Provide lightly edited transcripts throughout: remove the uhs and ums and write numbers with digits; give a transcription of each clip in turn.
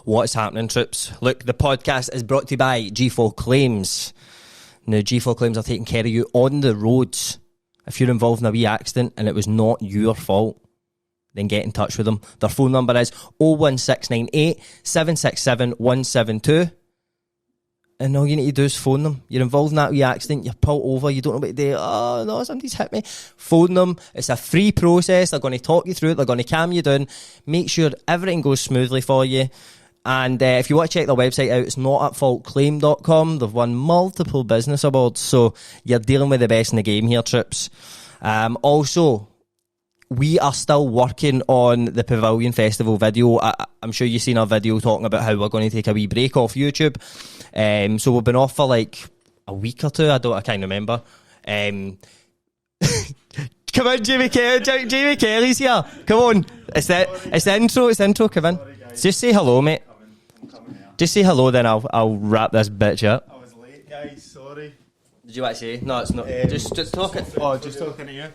What's happening, troops? Look, the podcast is brought to you by G4 Claims. Now, G4 Claims are taking care of you on the roads. If you're involved in a wee accident and it was not your fault, then get in touch with them. Their phone number is 01698 767 172. And all you need to do is phone them. You're involved in that wee accident, you're pulled over, you don't know what to do. Oh no, somebody's hit me. Phone them. It's a free process. They're going to talk you through it. They're going to calm you down. Make sure everything goes smoothly for you. And if you want to check their website out, it's notatfaultclaim.com. They've won multiple business awards, so you're dealing with the best in the game here, trips. Also, we are still working on the Pavilion Festival video. I'm sure you've seen our video talking about how we're going to take a wee break off YouTube. So we've been off for like a week or two. I can't remember. Come on, Jamie Kelly. Jamie Kelly's here. Come on. It's the intro. It's the intro. Come in. Just say hello, mate. I'm coming here. Just say hello, then I'll wrap this bitch up. I was late, guys. Sorry. Did you want to say? No, it's not. Just talk it. Oh, just talking to you.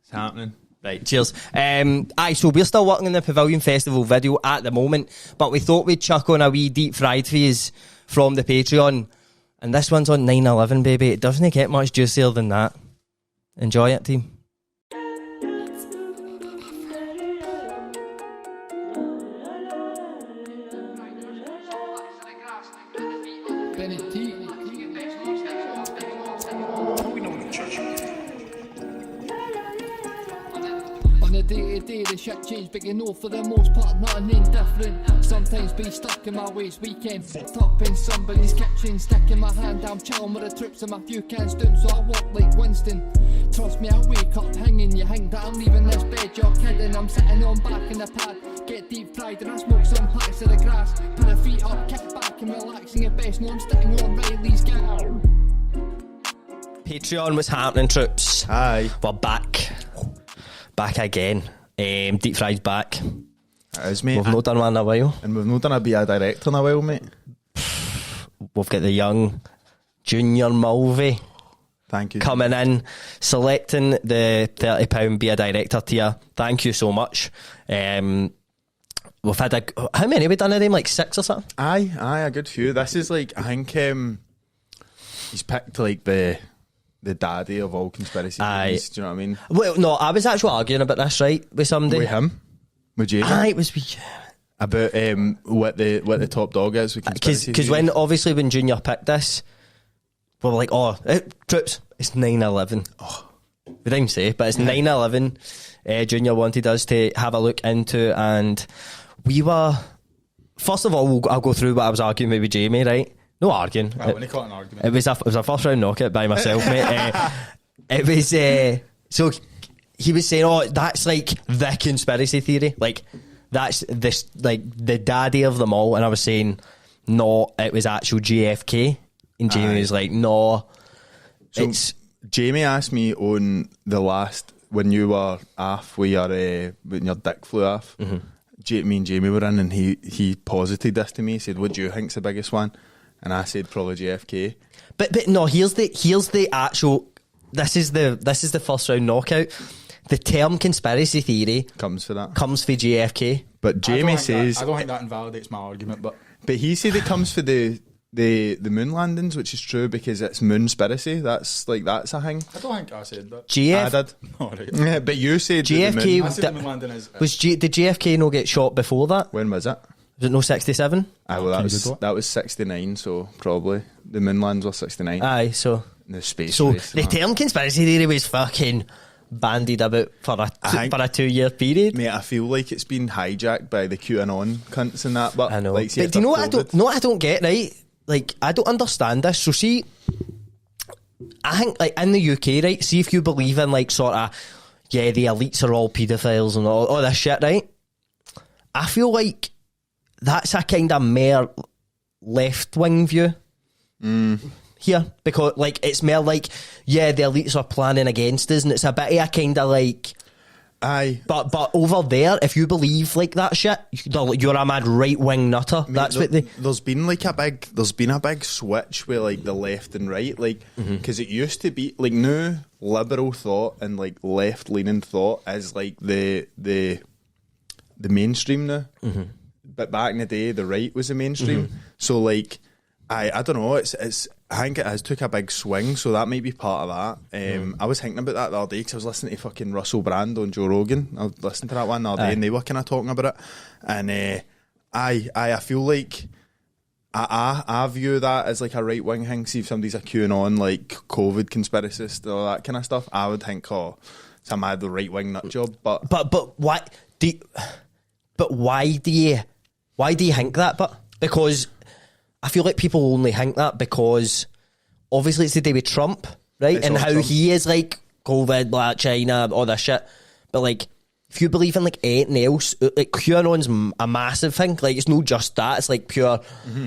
It's happening. Right, cheers. So we're still working on the Pavilion Festival video at the moment, but we thought we'd chuck on a wee deep fried for yous from the Patreon. And this one's on 9/11, baby. It doesn't get much juicier than that. Enjoy it, team. Day-to-day the shit change, but you know for the most part nothing indifferent. Sometimes be stuck in my ways, weekend fucked up in somebody's kitchen, sticking my hand down, chilling with the trips and my few cans down, so I walk like Winston. Trust me, I wake up hanging, you think that I'm leaving this bed, you're kidding. I'm sitting on back in the pad, get deep fried and I smoke some packs of the grass. Put the feet up, kick back and relaxing your best, know I'm sitting on Reilly's Gaff. Patreon, what's happening, troops? Hi. We're back. Back again. Deep Fried's back. It is, mate. We've not done one in a while. And we've not done a be a director in a while, mate. We've got the young Junior Mulvey Thank you. coming in, selecting the £30 be a director tier. Thank you so much. We've had how many have we done of them? Like 6 or something? Aye, a good few. This is like, I think he's picked like the daddy of all conspiracy theories. Do you know what I mean? Well, no, I was actually arguing about this, right, with somebody. With him? With Jamie? Aye, it was with About what the top dog is with conspiracy because when Junior picked this, we were like, troops, it's 9/11. Oh, we didn't even say, but it's 9/11. Junior wanted us to have a look into, and we were. First of all, I'll go through what I was arguing with Jamie, right? No arguing. Well, when he caught an argument. It was a first round knockout by myself, mate. It was so he was saying, that's like the conspiracy theory, like that's this like the daddy of them all, and I was saying, no, it was actual JFK, and Jamie was like, no, so it's. Jamie asked me on the last when you were off with your when your dick flew off. Mm-hmm. Me and Jamie were in, and he posited this to me. He said, "What do you think's the biggest one?" And I said probably JFK. But no, here's the actual. This is the first round knockout. The term conspiracy theory comes for JFK. But Jamie says I don't think that invalidates my argument. But he said it comes for the moon landings, which is true because it's moonspiracy. That's a thing. I don't think I said that. I did. Oh, right. Yeah, but you said JFK. I said the moon landing is. Did JFK not get shot before that? When was it? Was it no 67? Aye, well that was 69, so probably the moon lands were 69. Aye, so the space. So race the term conspiracy theory was fucking bandied about for a 2-year period. Mate, I feel like it's been hijacked by the QAnon cunts and that. But I know. Like, but do you know what I don't get, right? Like, I don't understand this. So see, I think like in the UK, right? See if you believe in like sort of the elites are all paedophiles and all this shit, right? I feel like that's a kind of mere left-wing view here, because like it's more like the elites are planning against us, and it's a bit of a kind of like aye. But over there, if you believe like that shit, you're a mad right-wing nutter. Mate, that's what there's been a big switch with like the left and right, like because it used to be like now liberal thought and like left-leaning thought is like the mainstream now. but back in the day, the right was the mainstream. So like, I don't know. I think it has took a big swing, so that might be part of that. I was thinking about that the other day because I was listening to fucking Russell Brand on Joe Rogan. I was listening to that one the other day, and they were kind of talking about it. And I feel like I view that as like a right wing thing. See if somebody's a QAnon like COVID conspiracist or that kind of stuff, I would think, oh, it's a mad right wing nut job. But why do you, why do you think that? But because I feel like people only think that because obviously it's the day with Trump, right? It's and all how Trump. he is like COVID, like China, all that shit. But like, if you believe in like anything else, like QAnon's a massive thing. Like, it's not just that. It's like pure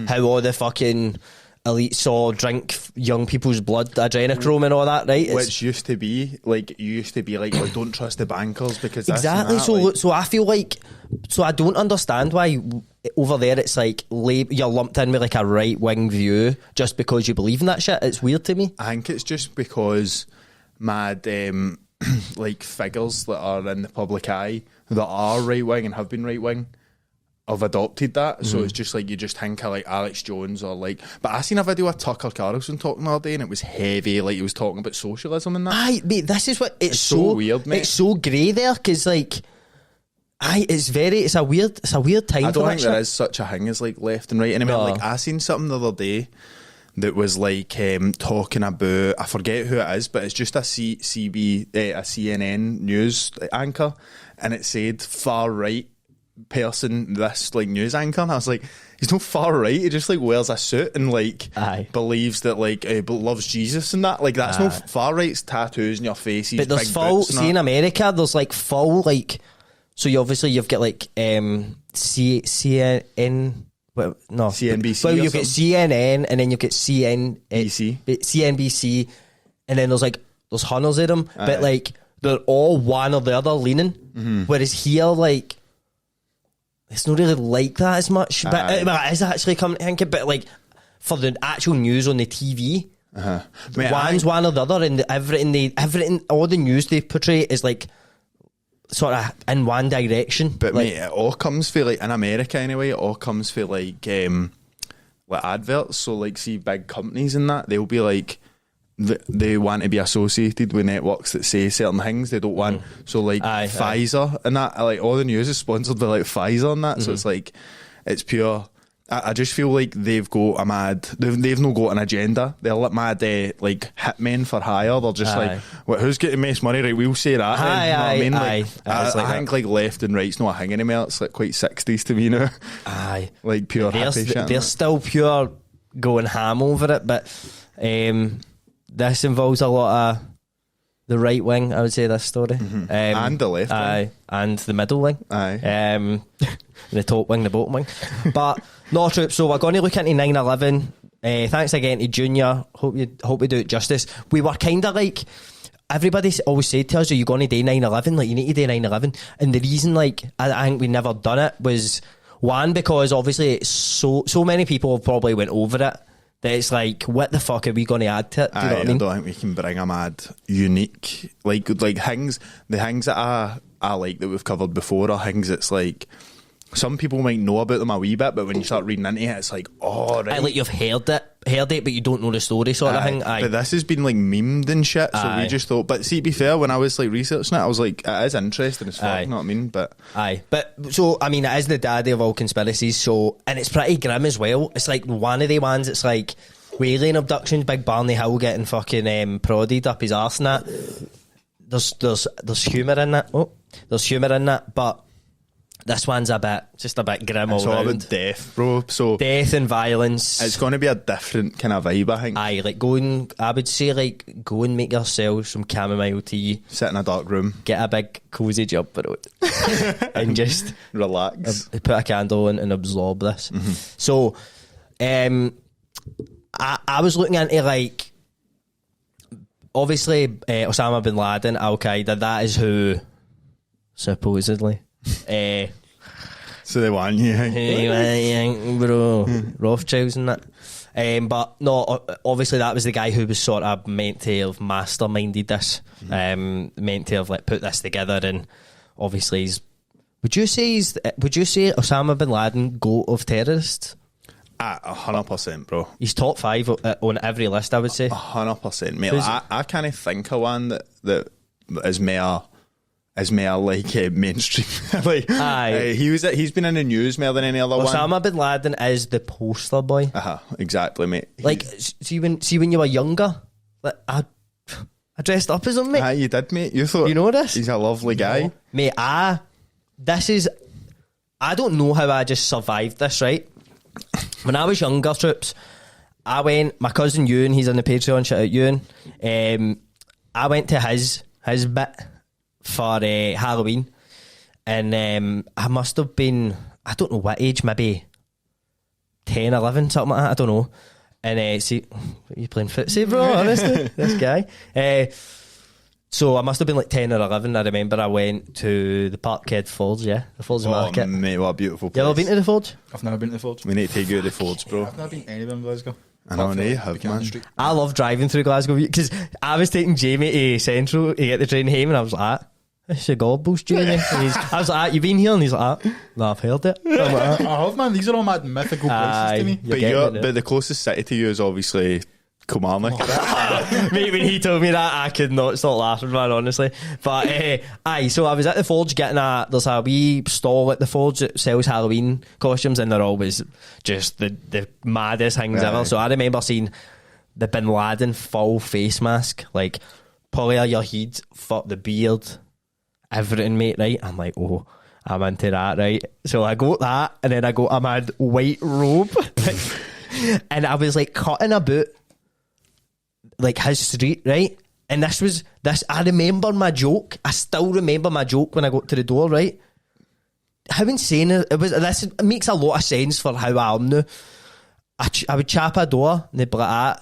how all the fucking elites saw drink young people's blood, adrenochrome and all that, right? Which used to be like, oh, don't trust the bankers because this exactly. and that, So I feel like, so I don't understand why over there it's like you're lumped in with like a right wing view just because you believe in that shit. It's weird to me. I think it's just because mad like figures that are in the public eye that are right wing and have been right wing have adopted that. So it's just like you just think of like Alex Jones or like. But I seen a video of Tucker Carlson talking the other day and it was heavy. Like he was talking about socialism and that. Aye, mate, this is what it's so weird, mate. It's so grey there because like, it's a weird time. I don't for think that there shit. is such a thing as like left and right. And I mean, No. like I seen something the other day that was like talking about, I forget who it is, but it's just a CNN news anchor, and it said far right person, this like news anchor, and I was like, he's not far right, he just like wears a suit and like believes that like loves Jesus and that, like that's no far right. It's tattoos in your face, But there's big full, boots and see in that. America there's like full like, so you obviously you've got like CNN, well, no, CNBC well or you've got CNN and then you've got CNBC and then there's hundreds of them, but like they're all one or the other leaning, whereas here like it's not really like that as much, but it is actually coming to think of, but like for the actual news on the TV, Mate, one's one or the other, and everything, all the news they portray is like sort of in one direction. But like, mate, it all comes for like in America anyway. It all comes for like adverts. So like, see big companies and that, they'll be like they want to be associated with networks that say certain things. They don't want so like Pfizer and that. Like all the news is sponsored by like Pfizer and that. So it's like it's pure. I just feel like they've got a mad. They've not got an agenda. They're like mad, like hitmen for hire. They're just like, well, who's getting most money? Right, we'll say that. Then. You know what I mean? Like, I think like left and right's not a thing anymore. It's like quite 60s to me now. Aye, like pure hippie shit. They're still pure going ham over it, but this involves a lot of the right wing. I would say this story, and the left wing, and the middle wing, the top wing, the bottom wing, but. No, true. So we're going to look into 9/11. Thanks again to Junior. Hope we do it justice. We were kind of like, everybody always said to us, "Are you going to do 9/11? Like you need to do 9/11." And the reason, like, I think we never done it was one because obviously it's so many people have probably went over it that it's like, what the fuck are we going to add to it? Do you know what I mean? I don't think we can bring a mad unique like things. The things that I like that we've covered before are things that's like. Some people might know about them a wee bit, but when you start reading into it, it's like, oh, right. Like you've heard it, but you don't know the story sort of thing. But this has been like memed and shit, so we just thought. But see, to be fair, when I was like researching it, I was like, it is interesting as fuck. You know what I mean? But so I mean, it is the daddy of all conspiracies. So, and it's pretty grim as well. It's like one of the ones. It's like alien abductions, Big Barney Hill getting fucking prodded up his arse and that. There's humour in that. Oh, there's humour in that, but. This one's just a bit grim all all round. about death, bro. So death and violence. It's going to be a different kind of vibe, I think. Aye, like I would say, like, go and make yourself some chamomile tea. Sit in a dark room. Get a big cosy jumper on. And just... relax. Put a candle in and absorb this. So, I was looking into, like... Obviously, Osama bin Laden, Al-Qaeda, that is who... Supposedly... So they want you, bro, Rothschilds and that. But no, obviously that was the guy who was sort of meant to have masterminded this, meant to have like put this together, and obviously he's Would you say Osama bin Laden GOAT of terrorists? 100%, bro. He's top 5 on every list, I would say. 100%, mate. Like, I can't think of one that is more like mainstream. Like, Aye. He's been in the news more than any other one. Osama bin Laden is the poster boy. Exactly, mate. Like, see when you were younger, like, I dressed up as him, mate. Aye, you did, mate. You thought, you know this? He's a lovely guy. No. Mate, I don't know how I just survived this, right? When I was younger, troops, my cousin Ewan, he's on the Patreon, shout out Ewan. I went to his bit for Halloween, and I must have been, I don't know what age, maybe 10, 11, something like that, I don't know. And see, you playing footsie, bro, honestly, this guy. So I must have been like 10 or 11. I remember I went to the Parkhead Forge, the Forge Market. Mate, what a beautiful place. You ever been to the Forge? I've never been to the Forge. We need to take you to the Forge, bro. I've never been anywhere in Glasgow. I know, you have, man. I love driving through Glasgow because I was taking Jamie to Central to get the train home, and I was like, it's a gobbles, Jamie. I was like, you been here? And he's like, no, I've heard it. I'm like, I have, man. These are all mad mythical places to me. But the closest city to you is obviously Kilmarnock. Mate, when he told me that, I could not stop laughing, man, honestly. But so I was at the Forge getting there's a wee stall at the Forge that sells Halloween costumes, and they're always just the maddest things ever. So I remember seeing the Bin Laden full face mask, like pull your head, fuck the beard, everything, mate, right? I'm like, oh, I'm into that, right? So I got that, and then I got a mad white robe. And I was like cutting about like his street, right? And I remember my joke. I still remember my joke when I got to the door, right? How insane it was. It makes a lot of sense for how I am now. I would chap a door and they'd be like,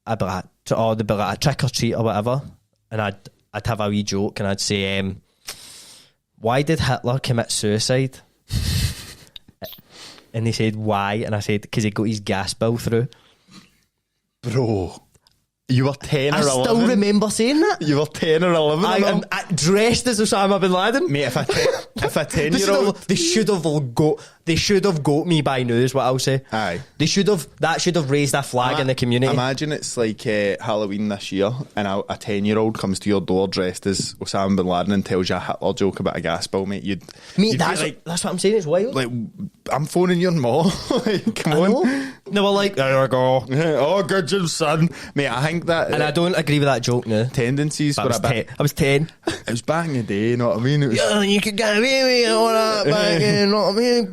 they'd be like a trick or treat or whatever. And I'd have a wee joke and I'd say, why did Hitler commit suicide? And they said, why? And I said, because he got his gas bill through. Bro, you were 10 or 11. I still remember saying that. You were 10 or 11. I dressed as Osama bin Laden. Mate, if a 10-year-old... They should have got me by now, is what I'll say. Aye. That should have raised a flag in the community. Imagine it's like Halloween this year and a 10-year-old comes to your door dressed as Osama bin Laden and tells you a Hitler joke about a gas bill, mate. That's what I'm saying, it's wild. Like, I'm phoning your mom. Like, come on. They were like, there we go. Oh, good job, son. Mate, I think that... And I don't agree with that joke now. Tendencies were a bit... I was 10. It was back in the day, you know what I mean? It was, Yeah, you could get away with all that back then, you know what I mean?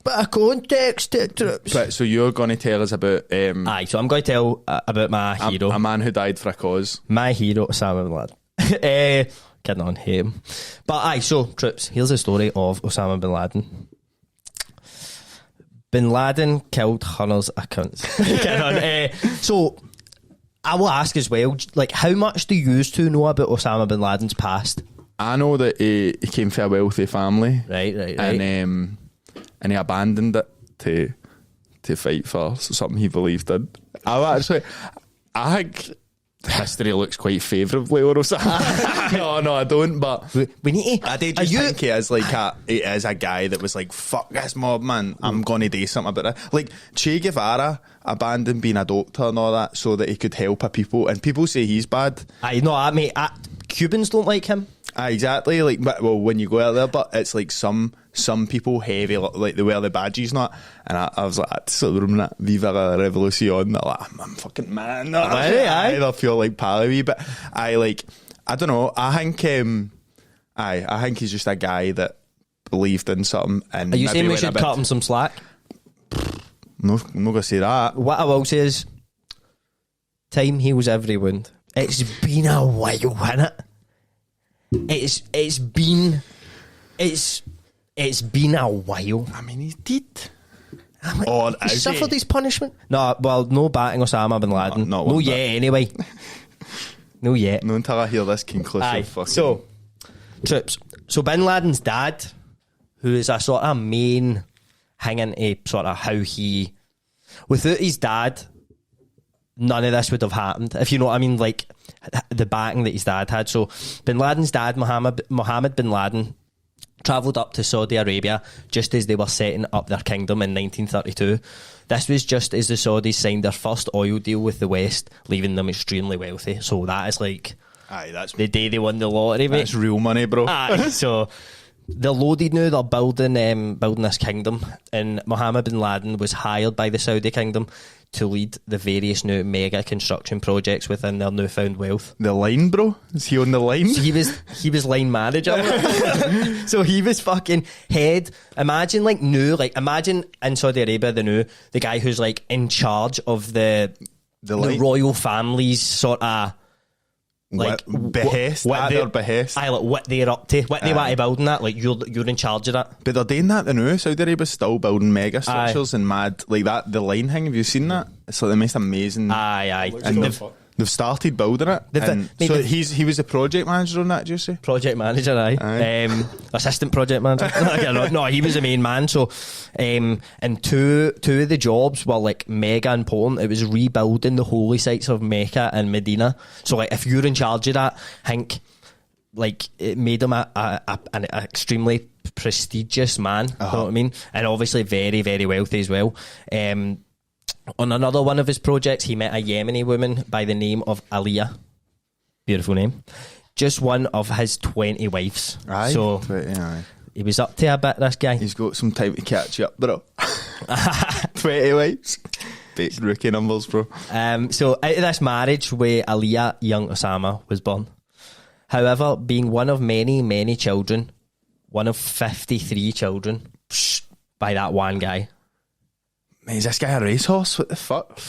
Bit of context, trips. But, so you're going to tell us about... Aye, so I'm going to tell about my hero. A man who died for a cause. My hero, Osama bin Laden. Kidding on, hate him. But aye, so, trips, here's the story of Osama bin Laden. Bin Laden killed hundreds of cunts. So, I will ask as well, like, how much do you two know about Osama bin Laden's past? I know that he came from a wealthy family. Right. And he abandoned it to fight for something he believed in. I think history looks quite favourably on Osama. No, I don't, but we need to... I do just think he is a guy that was like, fuck this mob, man, I'm gonna do something about it. Like Che Guevara abandoned being a doctor and all that so that he could help people, and people say he's bad. Cubans don't like him. Exactly, like, well, when you go out there, but it's like some people heavy, like they wear the badges, not, and I was like, Viva la Revolucion. Like, I'm fucking man. I either feel like Palawi, but I don't know. I think he's just a guy that believed in something. And are you saying we should cut him some slack? No, I'm not gonna say that. What I will say is, time heals every wound. It's been a while, hasn't it? It's been a while. I mean, he did. He suffered his punishment. No, well, no batting Osama bin Laden. No yet, anyway. No yet. No until I hear this conclusive fucking... So, trips. So bin Laden's dad, who is a sort of main hanging to sort of how he... Without his dad, none of this would have happened, if you know what I mean, like the backing that his dad had. So bin Laden's dad, Mohammed bin Laden, travelled up to Saudi Arabia just as they were setting up their kingdom in 1932. This was just as the Saudis signed their first oil deal with the West, leaving them extremely wealthy. So that is like that's the day they won the lottery, mate. That's real money, bro. So they're loaded now. They're building this kingdom, and Mohammed bin Laden was hired by the Saudi kingdom to lead the various new mega construction projects within their newfound wealth. The line, bro? Is he on the line? So he was line manager. So he was fucking head. Imagine imagine in Saudi Arabia the guy who's like in charge of the royal family's sort of like behest, what their behest. Like what they're up to, what they want to build and that. Like you're in charge of that. But they're doing that now. Saudi Arabia's still building mega structures and mad like that. The line thing. Have you seen that? It's like the most amazing. Aye. And they've started building it. He was the project manager on that. Did you say project manager? Aye. Assistant project manager. No, he was the main man. So, and two of the jobs were like mega important. It was rebuilding the holy sites of Mecca and Medina. So, like, if you're in charge of that, I think like it made him an extremely prestigious man. You know what I mean? And obviously very, very wealthy as well. On another one of his projects, he met a Yemeni woman by the name of Aliyah. Beautiful name. Just one of his 20 wives. Aye, so 20, aye. He was up to a bit, this guy. He's got some time to catch up, bro. 20 wives. Big rookie numbers, bro. So out of this marriage with Aliyah, young Osama was born. However, being one of many, many children, one of 53 children, by that one guy. Mate, is this guy a racehorse? What the fuck?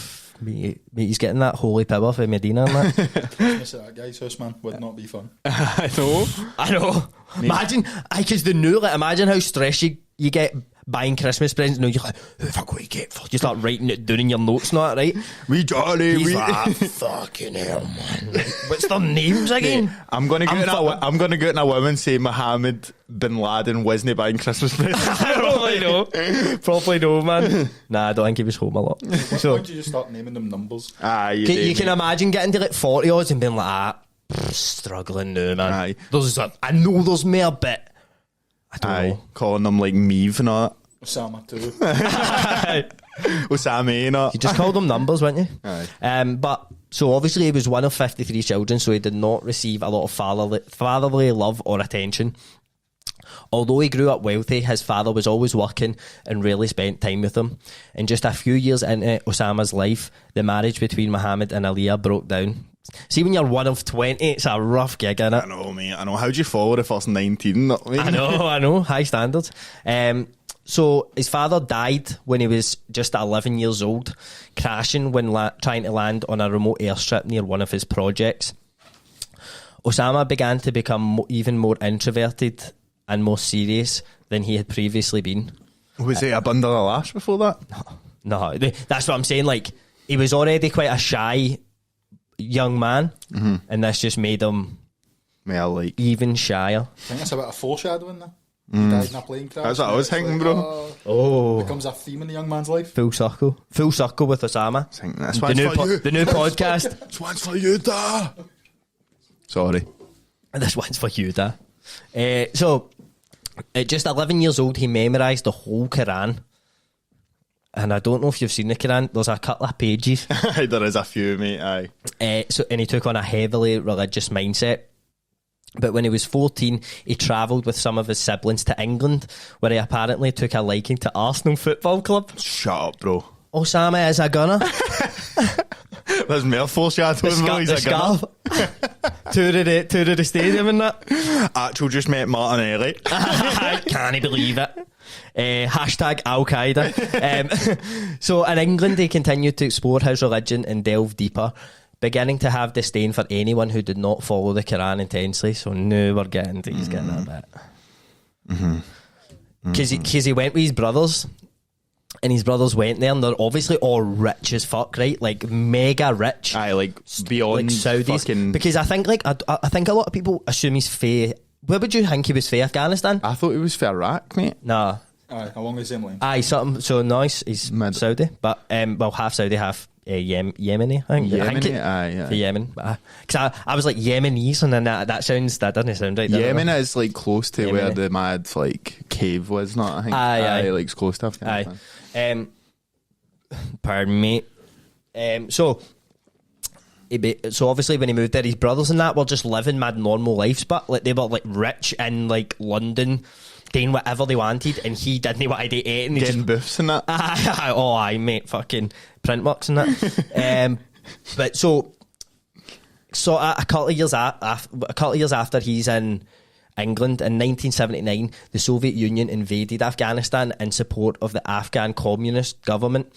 Mate, he's getting that holy power for Medina and that. That guy's house, man, would not be fun. I know. Imagine, because imagine how stressed you get buying Christmas presents. No, you're like, who the fuck will you get for? You start writing it down in your notes, not right? We Johnny. He's like, fucking hell, man. What's their names again? Mate, I'm gonna go in a woman say Mohammed bin Laden wasn't buying Christmas presents. Probably no, man. Nah, I don't think he was home a lot. So why don't you just start naming them numbers? You can imagine getting to like 40 odds and being like, struggling now, man. Aye. I know there's more, but I don't know. Calling them like Meave and all that. Osama too. Osama and all. You just called them numbers, weren't you? Aye. But so obviously he was one of 53 children, so he did not receive a lot of fatherly love or attention. Although he grew up wealthy, his father was always working and rarely spent time with him. And just a few years into Osama's life, the marriage between Mohammed and Aliyah broke down. See, when you're one of 20, it's a rough gig, innit? I know, mate. I know. How'd you follow the first 19? I know. High standards. So his father died when he was just 11 years old, crashing when trying to land on a remote airstrip near one of his projects. Osama began to become even more introverted and more serious than he had previously been. Was he a bundle of lash before that? No, that's what I'm saying. Like, he was already quite a shy young man, and this just made him even shyer. I think that's a bit of foreshadowing there. He died in a plane crash. That's what I was thinking, bro. Becomes a theme in the young man's life. Full circle with Osama. The new podcast. This one's for you, da. Sorry. This one's for you, da. So, at just 11 years old, he memorised the whole Quran. And I don't know if you've seen the Quran. There's a couple of pages. There is a few, mate. Aye. And he took on a heavily religious mindset. But when he was 14, he travelled with some of his siblings to England, where he apparently took a liking to Arsenal Football Club. Shut up, bro. Osama is a gunner. There's more foreshadowing, bro. He's a gunner. Tour of the stadium and that. Actual just met Martinelli. I can't believe it. Hashtag Al Qaeda. So in England, he continued to explore his religion and delve deeper, beginning to have disdain for anyone who did not follow the Quran intensely. So now we're getting to he's getting a bit. Because he went with his brothers, and his brothers went there, and they're obviously all rich as fuck, right? Like mega rich. Aye, like beyond like Saudis. Fucking... Because I think I think a lot of people assume he's fair. Where would you think he was for Afghanistan? I thought he was for Iraq, mate. Nah. Aye, along the same line. Aye, something so nice. He's Saudi, but half Saudi, half Yemeni, I think. Yemeni, For Yemen. Because I was like Yemenis, and then that doesn't sound right. Yemen is like close to where the mad like cave was, not I think. Aye. Like it's close to Afghanistan. Pardon me. So obviously when he moved there, his brothers and that were just living mad normal lives, but like they were like rich in like London, doing whatever they wanted, and he didn't want to do it, and Getting booths and that. Aye, mate, fucking printworks and that. But so a couple of years after he's in England, in 1979, the Soviet Union invaded Afghanistan in support of the Afghan communist government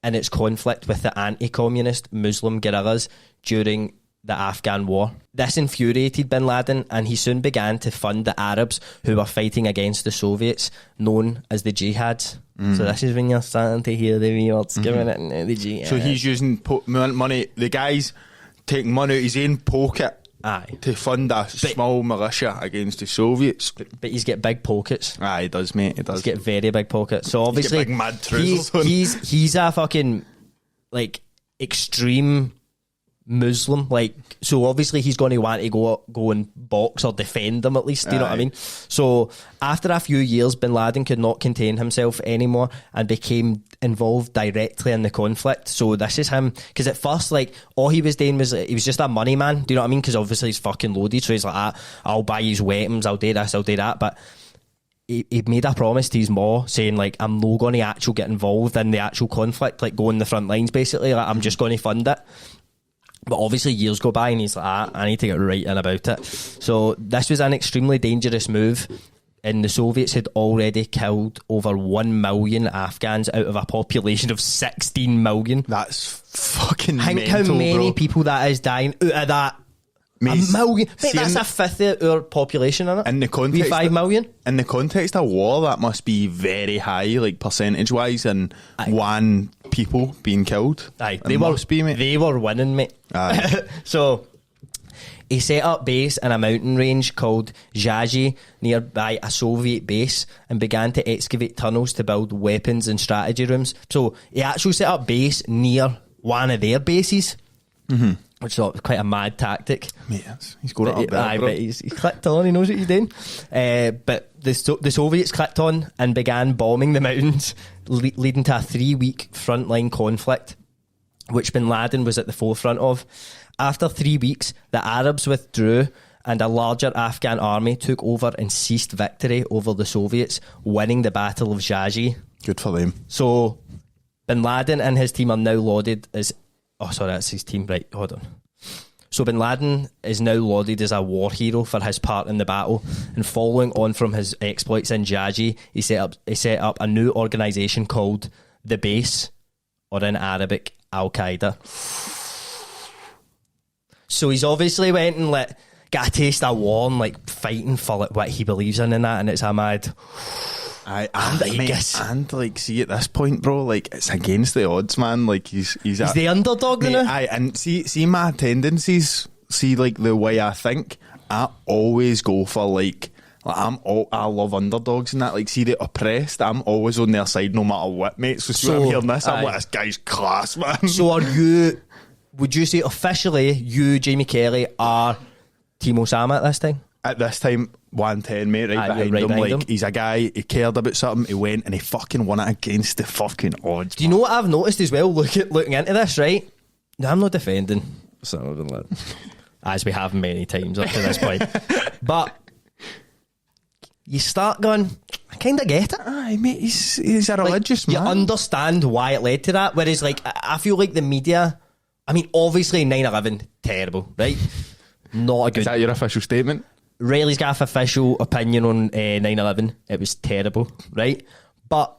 in its conflict with the anti-communist Muslim guerrillas during the Afghan war. This infuriated bin Laden, and he soon began to fund the Arabs who were fighting against the Soviets, known as the Jihads. So this is when you're starting to hear the wee words giving it into the Jihad. So he's using money, the guy's taking money out of his own pocket to fund a small militia against the Soviets. But he's got big pockets. He does, mate, he does. He's got very big pockets. So obviously big mad trousers on. he's a fucking like extreme Muslim, like, so obviously he's going to want to go and box or defend them at least, do you know what I mean? So after a few years, bin Laden could not contain himself anymore and became involved directly in the conflict. So this is him, because at first, like, all he was doing was he was just a money man, do you know what I mean? Because obviously he's fucking loaded, so he's like, I'll buy his weapons, I'll do this, I'll do that, but he made a promise to his ma saying, like, I'm not going to actually get involved in the actual conflict, like go on the front lines basically, like, I'm just going to fund it. But obviously years go by and he's like, I need to get right in about it. So this was an extremely dangerous move, and the Soviets had already killed over 1 million Afghans out of a population of 16 million. That's fucking think mental, how many bro. people that is dying out of that. Mate, a million. Mate, that's a fifth of our population, isn't it? In the context, 5 million. In the context of war, that must be very high, like percentage wise, and one people being killed. They must be, mate. They were winning, mate. So he set up base in a mountain range called Zhaji nearby a Soviet base and began to excavate tunnels to build weapons and strategy rooms. So he actually set up base near one of their bases. Which is quite a mad tactic. Mate, he's got it up there, bro. But he's clicked on, he knows what he's doing. But the Soviets clicked on and began bombing the mountains, leading to a 3-week frontline conflict, which bin Laden was at the forefront of. After 3 weeks, the Arabs withdrew and a larger Afghan army took over and seized victory over the Soviets, winning the Battle of Zhaji. Good for them. So bin Laden and his team are now lauded as... Oh, sorry, that's his team. Right, hold on. So bin Laden is now lauded as a war hero for his part in the battle, and following on from his exploits in Zhaji, he set up a new organisation called the Base, or in Arabic, Al-Qaeda. So he's obviously went and got a taste of war and like fighting for like what he believes in and that, and it's a mad... And like, see at this point, bro, like it's against the odds, man. Like he's the underdog, you know. And see my tendencies. See, like the way I think, I always go for like I love underdogs and that. Like, see the oppressed, I'm always on their side no matter what, mate. So when I'm hearing this, I'm like, this guy's class, man. So would you say officially you, Jamie Kelly, are Team Osama at this time? At this time, 110, mate, right behind him. He's a guy, he cared about something, he went and he fucking won it against the fucking odds. Do you know what I've noticed as well, looking into this, right? No, I'm not defending Osama bin Laden, as we have many times up to this point. But you start going, I kind of get it. Aye, mate, he's a religious man. You understand why it led to that, whereas like I feel like the media, I mean, obviously 9/11, terrible, right? Not a good... Is that your official statement? Reilly's Gaff official opinion on 9/11. It was terrible, right? But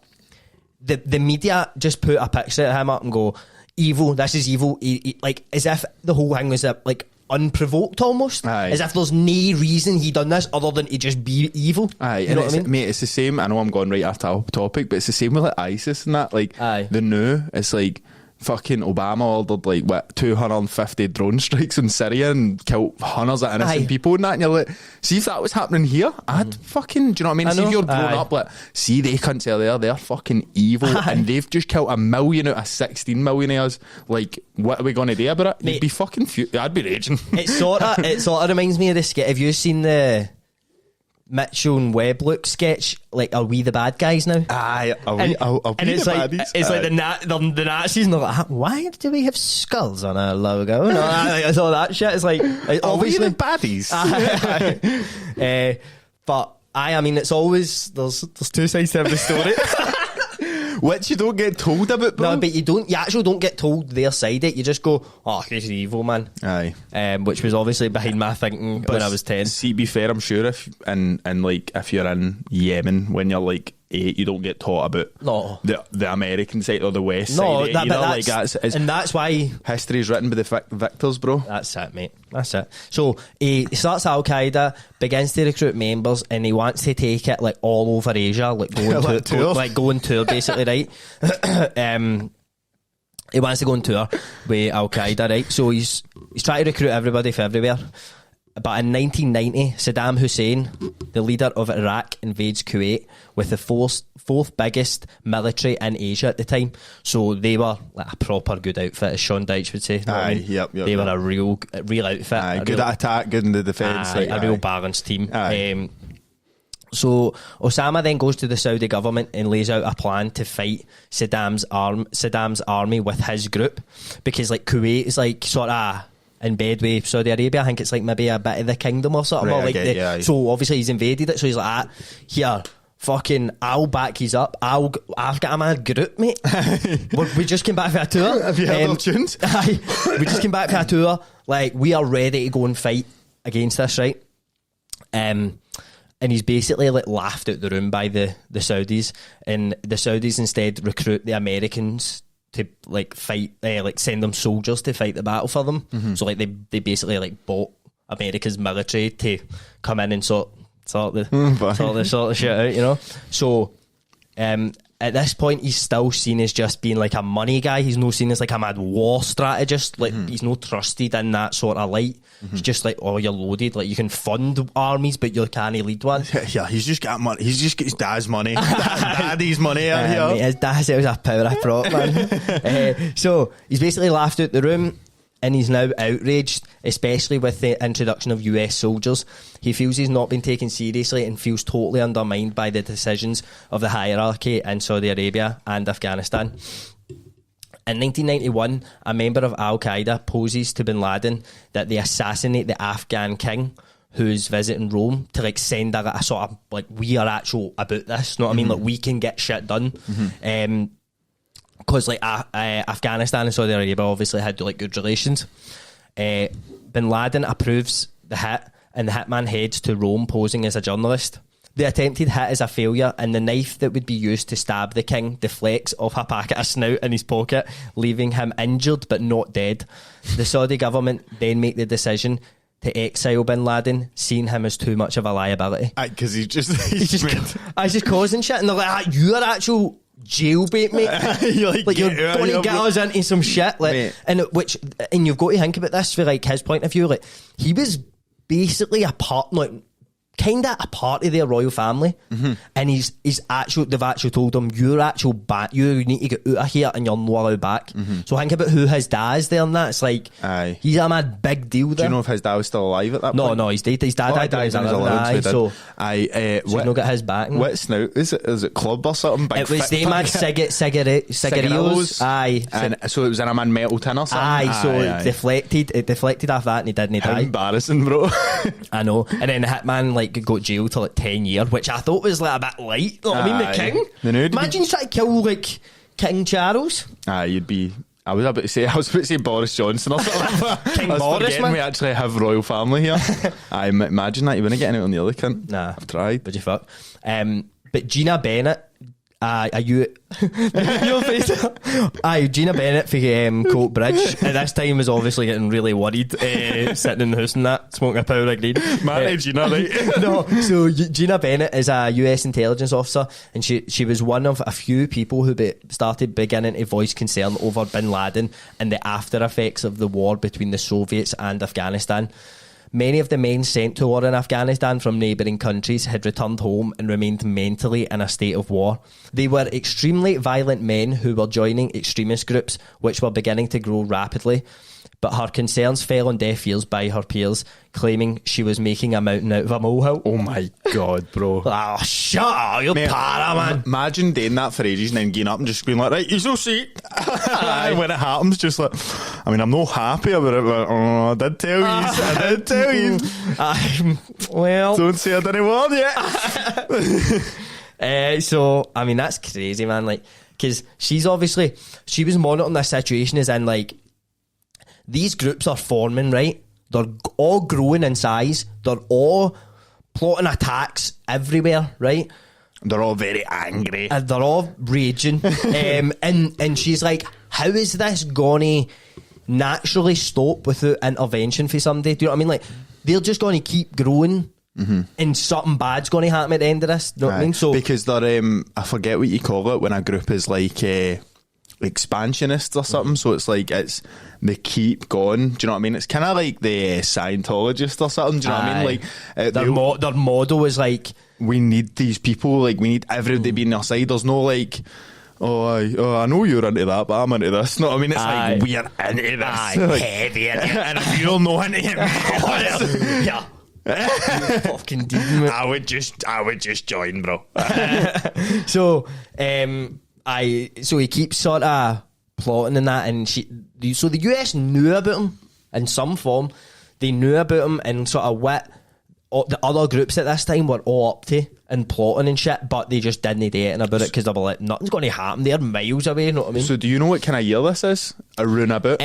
the media just put a picture of him up and go, evil, this is evil. He, like, as if the whole thing was like unprovoked almost. Aye. As if there's no reason he done this other than to just be evil. Aye, you know what I mean? Mate, it's the same. I know I'm going right off topic, but it's the same with like ISIS and that. Like, aye. The new, it's like fucking Obama ordered like what 250 drone strikes in Syria and killed hundreds of innocent people and that, and you're like, see if that was happening here, I'd fucking, do you know what I mean? See if you're grown up, like, see they cunts are they're fucking evil, and they've just killed 1 million out of 16 millionaires. Like, what are we going to do about it? You'd be fucking I'd be raging. It sort of reminds me of the skit. Have you seen the Mitchell and Webb look sketch, like, are we the bad guys now? Aye, are we it's the like, baddies? it's like the Nazis, and they're like, why do we have skulls on our logo? And it's all that shit. It's like obviously the baddies. But I mean, it's always there's two sides to every story. Which you don't get told about, bro. No, but you actually don't get told their side of it. You just go, oh, he's evil, man. Aye. Which was obviously behind my thinking when I was 10. See, be fair, I'm sure if like if you're in Yemen when you're like 8, you don't get taught about the American side or the West side. And that's why history is written by the victors, bro. That's it, mate. That's it. So he starts Al Qaeda, begins to recruit members, and he wants to take it like all over Asia, like going tour, basically, right? He wants to go on tour with Al Qaeda, right? So he's trying to recruit everybody from everywhere. But in 1990, Saddam Hussein, the leader of Iraq, invades Kuwait with the fourth biggest military in Asia at the time. So they were like a proper good outfit, as Sean Dyche would say. Yep, they were a real outfit. Good at attack, good in the defence. A real balanced team. So Osama then goes to the Saudi government and lays out a plan to fight Saddam's army with his group, because like Kuwait is like sort of in bed with Saudi Arabia. I think it's like maybe a bit of the kingdom or something. Right, or like so obviously he's invaded it. So he's like, here, fucking, I'll back he's up. I've got a mad group, mate. we just came back for a tour. Have you heard our tunes? We just came back for a tour. Like, we are ready to go and fight against this, right? And he's basically like laughed out the room by the Saudis, and the Saudis instead recruit the Americans to like fight, like send them soldiers to fight the battle for them. Mm-hmm. So like they basically like bought America's military to come in and sort the shit out, you know. So at this point he's still seen as just being like a money guy. He's not seen as like a mad war strategist. Like he's not trusted in that sort of light. He's just like, oh, you're loaded. Like, you can fund armies, but you can't lead one. Yeah, he's just got money. He's just got his dad's money. Daddy's money out here. Mate, his dad said it was a power of prop, man. So he's basically laughed out the room, and he's now outraged, especially with the introduction of US soldiers. He feels he's not been taken seriously and feels totally undermined by the decisions of the hierarchy in Saudi Arabia and Afghanistan. In 1991, a member of Al Qaeda poses to bin Laden that they assassinate the Afghan king who's visiting Rome, to like send a sort of like, we are actual about this, you know what I mean? Like, we can get shit done. Because like Afghanistan and Saudi Arabia obviously had like good relations. Bin Laden approves the hit, and the hitman heads to Rome posing as a journalist. The attempted hit is a failure, and the knife that would be used to stab the king deflects off a packet of snout in his pocket, leaving him injured but not dead. The Saudi government then make the decision to exile bin Laden, seeing him as too much of a liability. Because he's just causing shit, and they're like, you're actual jailbait, mate. you're going to get us into some shit, like, and you've got to think about this for like his point of view. Like, he was basically kind of a part of their royal family, and they've actually told him, you need to get out of here and you're not allowed back. So think about who his dad is there, and that it's like, he's a mad big deal there. Do you know if his dad was still alive at that point? No, he's dead. His dad died when he was 11, so he's not got his back. What snout is it? Is it club or something? Big it was the mad cigarillos. Aye, and so it was in a man metal tin or something. It deflected off that, and he didn't die. Embarrassing, bro. I know. And then the hitman like got jailed till like 10 years, which I thought was like a bit light. You know what I mean? The king. Imagine you try to kill like King Charles. You'd be. I was about to say Boris Johnson or something. King Boris, man. We actually have royal family here. I imagine that you wouldn't get anyone on the other cunt. Nah, I've tried. But you fuck. But Gina Bennett Your face. Gina Bennett for Coat Bridge at this time was obviously getting really worried, sitting in the house and that, smoking a power of green. Man, Gina, right? No, so Gina Bennett is a US intelligence officer, and she was one of a few people who started beginning to voice concern over bin Laden and the after effects of the war between the Soviets and Afghanistan. Many of the men sent to war in Afghanistan from neighbouring countries had returned home and remained mentally in a state of war. They were extremely violent men who were joining extremist groups, which were beginning to grow rapidly. But her concerns fell on deaf ears by her peers, claiming she was making a mountain out of a molehill. Oh my God, bro. Oh, shut up, you're para, man. Imagine doing that for ages and then getting up and just being like, right, you'll see. When it happens, just like, I mean, I'm not happy about it, but I did tell you. Well, don't say I didn't want yet. So, I mean, that's crazy, man. Like, because she was monitoring this situation as in, like, these groups are forming, right? They're all growing in size. They're all plotting attacks everywhere, right? They're all very angry. And they're all raging. And she's like, how is this going to naturally stop without intervention for somebody? Do you know what I mean? Like, they're just going to keep growing, and something bad's going to happen at the end of this. You know what I mean? So, because they're, I forget what you call it when a group is like expansionists or something. So it's like they keep going. Do you know what I mean? It's kind of like the Scientologists or something. Do you know what I mean? Like their model is like, we need these people. Like, we need everybody being their side. There's no like, I know you're into that, but I'm into this. No, I mean, it's like, we're into this. Like, heavy into it. And if you're not into it, yeah. Fucking demon. I would just join, bro. So he keeps sort of plotting and that, and so the US knew about him in some form. They knew about him and sort of what the other groups at this time were all up to and plotting and shit, but they just didn't do anything about it because they were like, nothing's going to happen. They're miles away, you know what I mean? So do you know what kind of year this is? Around about?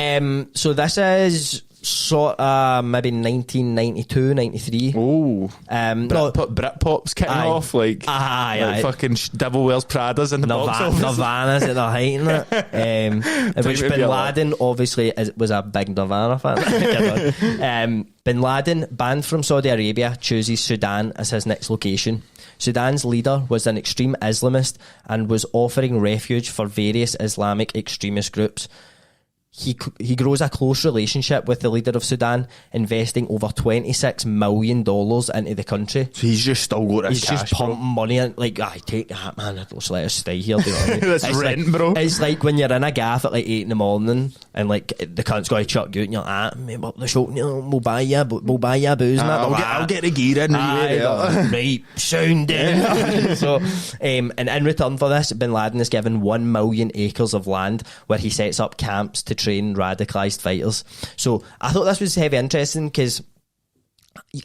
So this is sort of maybe 1992, 93. Oh. Britpop's kicking off, like fucking Devil Wears Prada's in the box office. Nirvana's at their height, innit? Which Bin Laden obviously was a big Nirvana fan. Bin Laden, banned from Saudi Arabia, chooses Sudan as his next location. Sudan's leader was an extreme Islamist and was offering refuge for various Islamic extremist groups. He grows a close relationship with the leader of Sudan, investing over $26 million into the country. So he's just still got his cash. He's just pumping money in. Like, take that, man. Just let us stay here. Do you know what I mean? That's rent, like, bro. It's like when you're in a gaff at like 8 a.m. and like the cunt's going to chuck you out and you're like, mate, up the show, we'll buy you booze. I'll get the gear in. Right, sound in. So, and in return for this, Bin Laden is given 1 million acres of land where he sets up camps to train radicalised fighters. So I thought this was heavy interesting because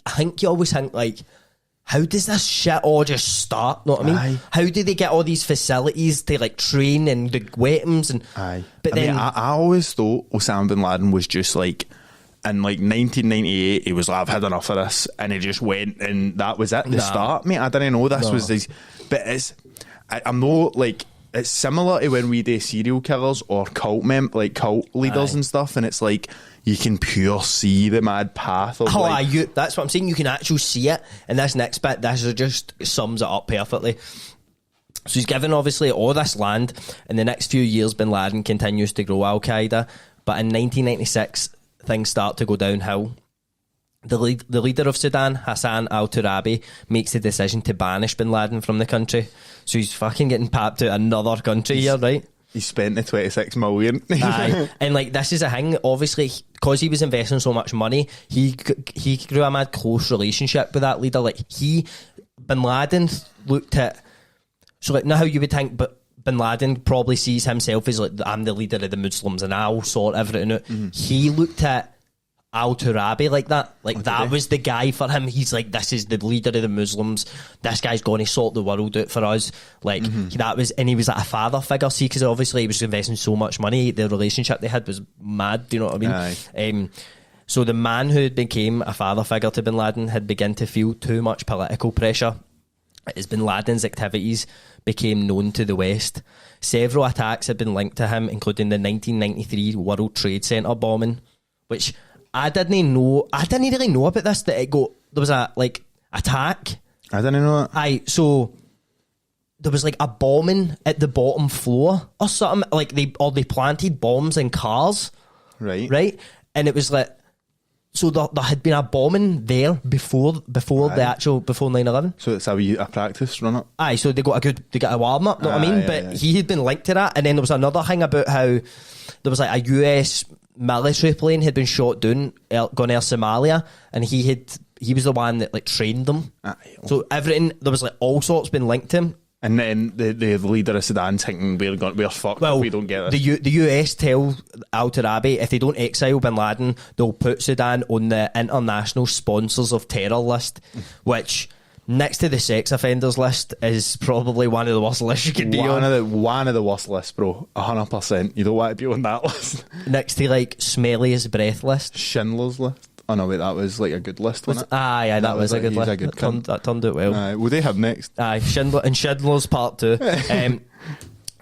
I think you always think like, how does this shit all just start? Know what I mean? Aye. How do they get all these facilities to like train and the weapons and? Aye. But then I always thought Osama bin Laden was just like, in like 1998, he was like, I've had enough of this, and he just went, and that was it. The start, mate. I didn't know this was this, but I'm not like. It's similar to when we do serial killers or cult leaders and stuff, and it's like you can pure see the mad path of that's what I'm saying. You can actually see it, and this next bit, this just sums it up perfectly. So he's given obviously all this land. In the next few years, Bin Laden continues to grow Al Qaeda, but in 1996 things start to go downhill. The leader of Sudan, Hassan al-Turabi, makes the decision to banish Bin Laden from the country. So he's fucking getting papped to another country here, right? He spent the 26 million. And like, this is a thing, obviously, because he was investing so much money, he grew a mad close relationship with that leader. Like, Bin Laden looked at, so like, now how you would think, but Bin Laden probably sees himself as like, I'm the leader of the Muslims and I'll sort everything out. He looked at Al-Turabi like that. Like, that was the guy for him. He's like, this is the leader of the Muslims. This guy's going to sort the world out for us. Like, that was, and he was like a father figure, see, because obviously he was investing so much money. The relationship they had was mad, do you know what I mean? So the man who became a father figure to Bin Laden had begun to feel too much political pressure as Bin Laden's activities became known to the West. Several attacks had been linked to him, including the 1993 World Trade Center bombing, which I didn't really know about this, that there was a like attack. I didn't know that. So there was like a bombing at the bottom floor or something, like they planted bombs in cars. Right? And it was like, so there had been a bombing there before 9/11. So it's a practice run up. So they got a warm up, know what I mean? But he had been linked to that, and then there was another thing about how there was like a US military plane had been shot down gone air Somalia, and he was the one that like trained them. So everything, there was like all sorts been linked to him. And then the leader of Sudan thinking we're fucked if we don't get this. The US tell Al Tarabi if they don't exile bin Laden, they'll put Sudan on the international sponsors of terror list, which next to the sex offenders list is probably one of the worst lists you can be on. One of the worst lists, bro. 100%. You don't want to be on that list. Next to like smelliest breath list, Schindler's List. Oh no, wait, that was like a good list, wasn't it? That was a good list. That turned out well. What they have next? Schindler's Part 2.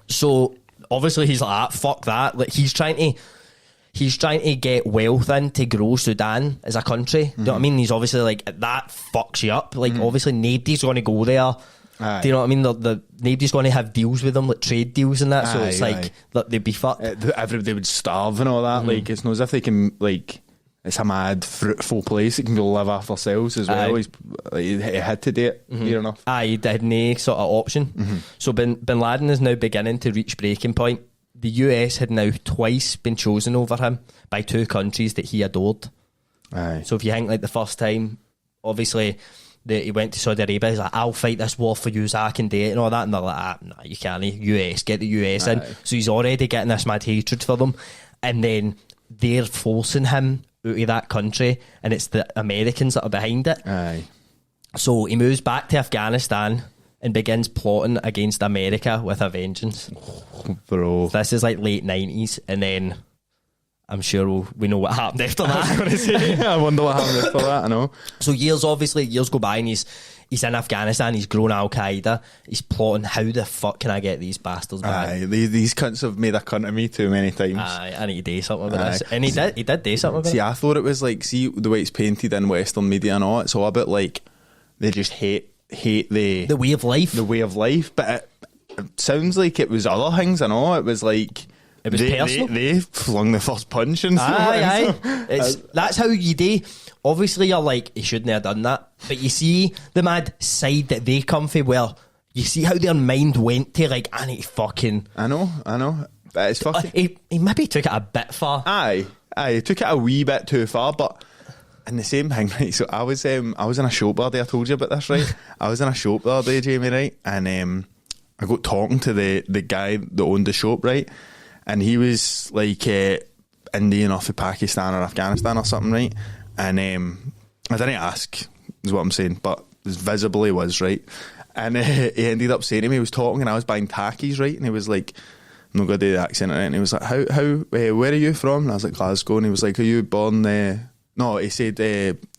So obviously he's like, fuck that. Like he's trying to get wealth in to grow Sudan as a country. Do you know what I mean? He's obviously like, that fucks you up. Like obviously nobody's going to go there. Do you know what I mean? Nobody's going to have deals with them, like trade deals and that. So it's like they'd be fucked. They would starve and all that. Like it's not as if they can like. It's a mad, fruitful place. It can go live off themselves as well. He had to do it, near enough. He had no sort of option. So Bin Laden is now beginning to reach breaking point. The US had now twice been chosen over him by two countries that he adored. So if you think like the first time, obviously he went to Saudi Arabia, he's like, I'll fight this war for you so I can do it and all that, and they're like, nah, you can't. US, get the US in. So he's already getting this mad hatred for them, and then they're forcing him out of that country, and it's the Americans that are behind it. So he moves back to Afghanistan and begins plotting against America with a vengeance. Bro, this is like late 90s, and then I'm sure we know what happened after that. I wonder what happened after that. I know. So years go by, and he's in Afghanistan, he's grown Al Qaeda, he's plotting, how the fuck can I get these bastards back? These cunts have made a cunt of me too many times. I need to do something about this. And he did do something about it. I thought it was like, see the way it's painted in Western media and all, it's all a bit like they just hate the way of life. The way of life. But it sounds like it was other things and all. It was like it was personal. They flung the first punch and stuff. That's how you do. Obviously, you're like, he shouldn't have done that. But you see the mad side that they come from, well, you see how their mind went to, like, I need to fucking... I know. But it's fucking... He maybe took it a bit far. Aye, he took it a wee bit too far, but... And the same thing, right? So I was in a shop the other day, I told you about this, right? I was in a shop the other day, Jamie, right? And I got talking to the guy that owned the shop, right? And he was like Indian off of Pakistan or Afghanistan or something, right? And I didn't ask, is what I'm saying, but visibly was, right? And he ended up saying to me, he was talking and I was buying tackies, right? And he was like, I'm not going to do the accent, right? And he was like, where are you from? And I was like, Glasgow. And he was like, are you born there? No, he said,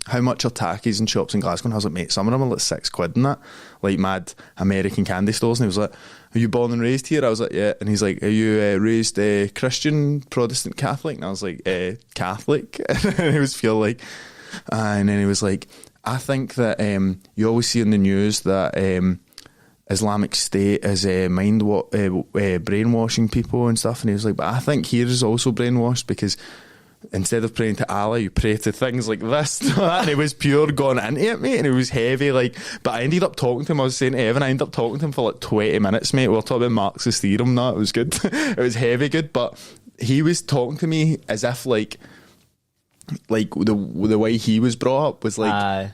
how much are tackies in shops in Glasgow? And I was like, mate, some of them are like £6 and that, like mad American candy stores. And he was like, are you born and raised here? I was like, yeah. And he's like, are you raised Christian, Protestant, Catholic? And I was like, Catholic. And he was feel like, and then he was like, I think that you always see in the news that Islamic State is brainwashing people and stuff. And he was like, but I think here is also brainwashed because instead of praying to Allah, you pray to things like this. And it was pure gone into it, mate, and it was heavy, like, but I ended up talking to him. I was saying to Evan, I ended up talking to him for like 20 minutes, mate. We were talking about Marxist theorem. It was good. It was heavy good, but he was talking to me as if like the way he was brought up was like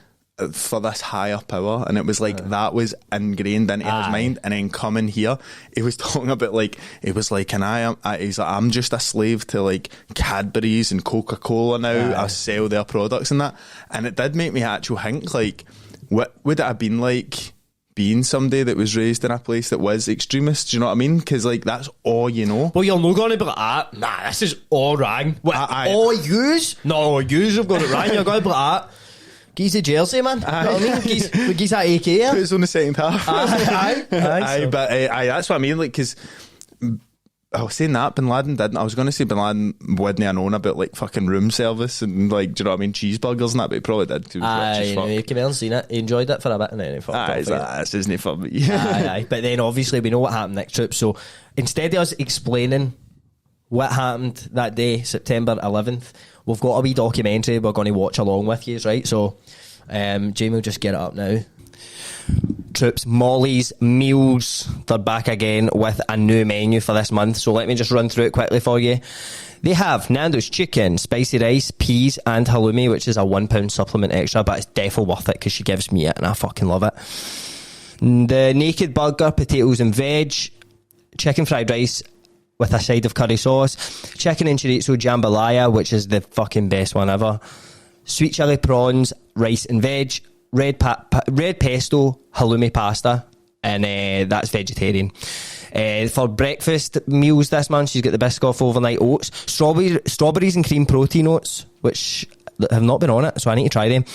for this higher power, and it was like that was ingrained into his mind. And then coming here, he was talking about like, it was like, he's like, I'm just a slave to like Cadbury's and Coca-Cola now. I sell their products and that. And it did make me actually think, like, what would it have been like being somebody that was raised in a place that was extremist? Do you know what I mean? Because like that's all you know. Well, you're not going to be like, nah, this is all wrong. All yous? No, yous have got it wrong. You're going to be like, Geese a jersey, man. You know what I mean? Geese that AK here. Put us on the second half. Aye. But that's what I mean, like, because I was saying that Bin Laden didn't. I was going to say Bin Laden wouldn't have known about like fucking room service and like, do you know what I mean, cheeseburgers and that, but he probably did. He came in and seen it. He enjoyed it for a bit and then he fucked off. This isn't for me. Aye. But then obviously we know what happened next trip. So instead of us explaining what happened that day, September 11th, we've got a wee documentary we're going to watch along with you, right? So Jamie will just get it up now. Troops, Molly's Meals, they're back again with a new menu for this month, so let me just run through it quickly for you. They have Nando's chicken, spicy rice, peas and halloumi, which is a £1 supplement extra, but it's definitely worth it because she gives me it and I fucking love it. The naked burger, potatoes and veg, chicken fried rice with a side of curry sauce, chicken and chorizo jambalaya, which is the fucking best one ever, sweet chili prawns, rice and veg, red pesto, halloumi pasta, and that's vegetarian. For breakfast meals this month, she's got the Biscoff overnight oats, strawberries and cream protein oats, which have not been on it, so I need to try them.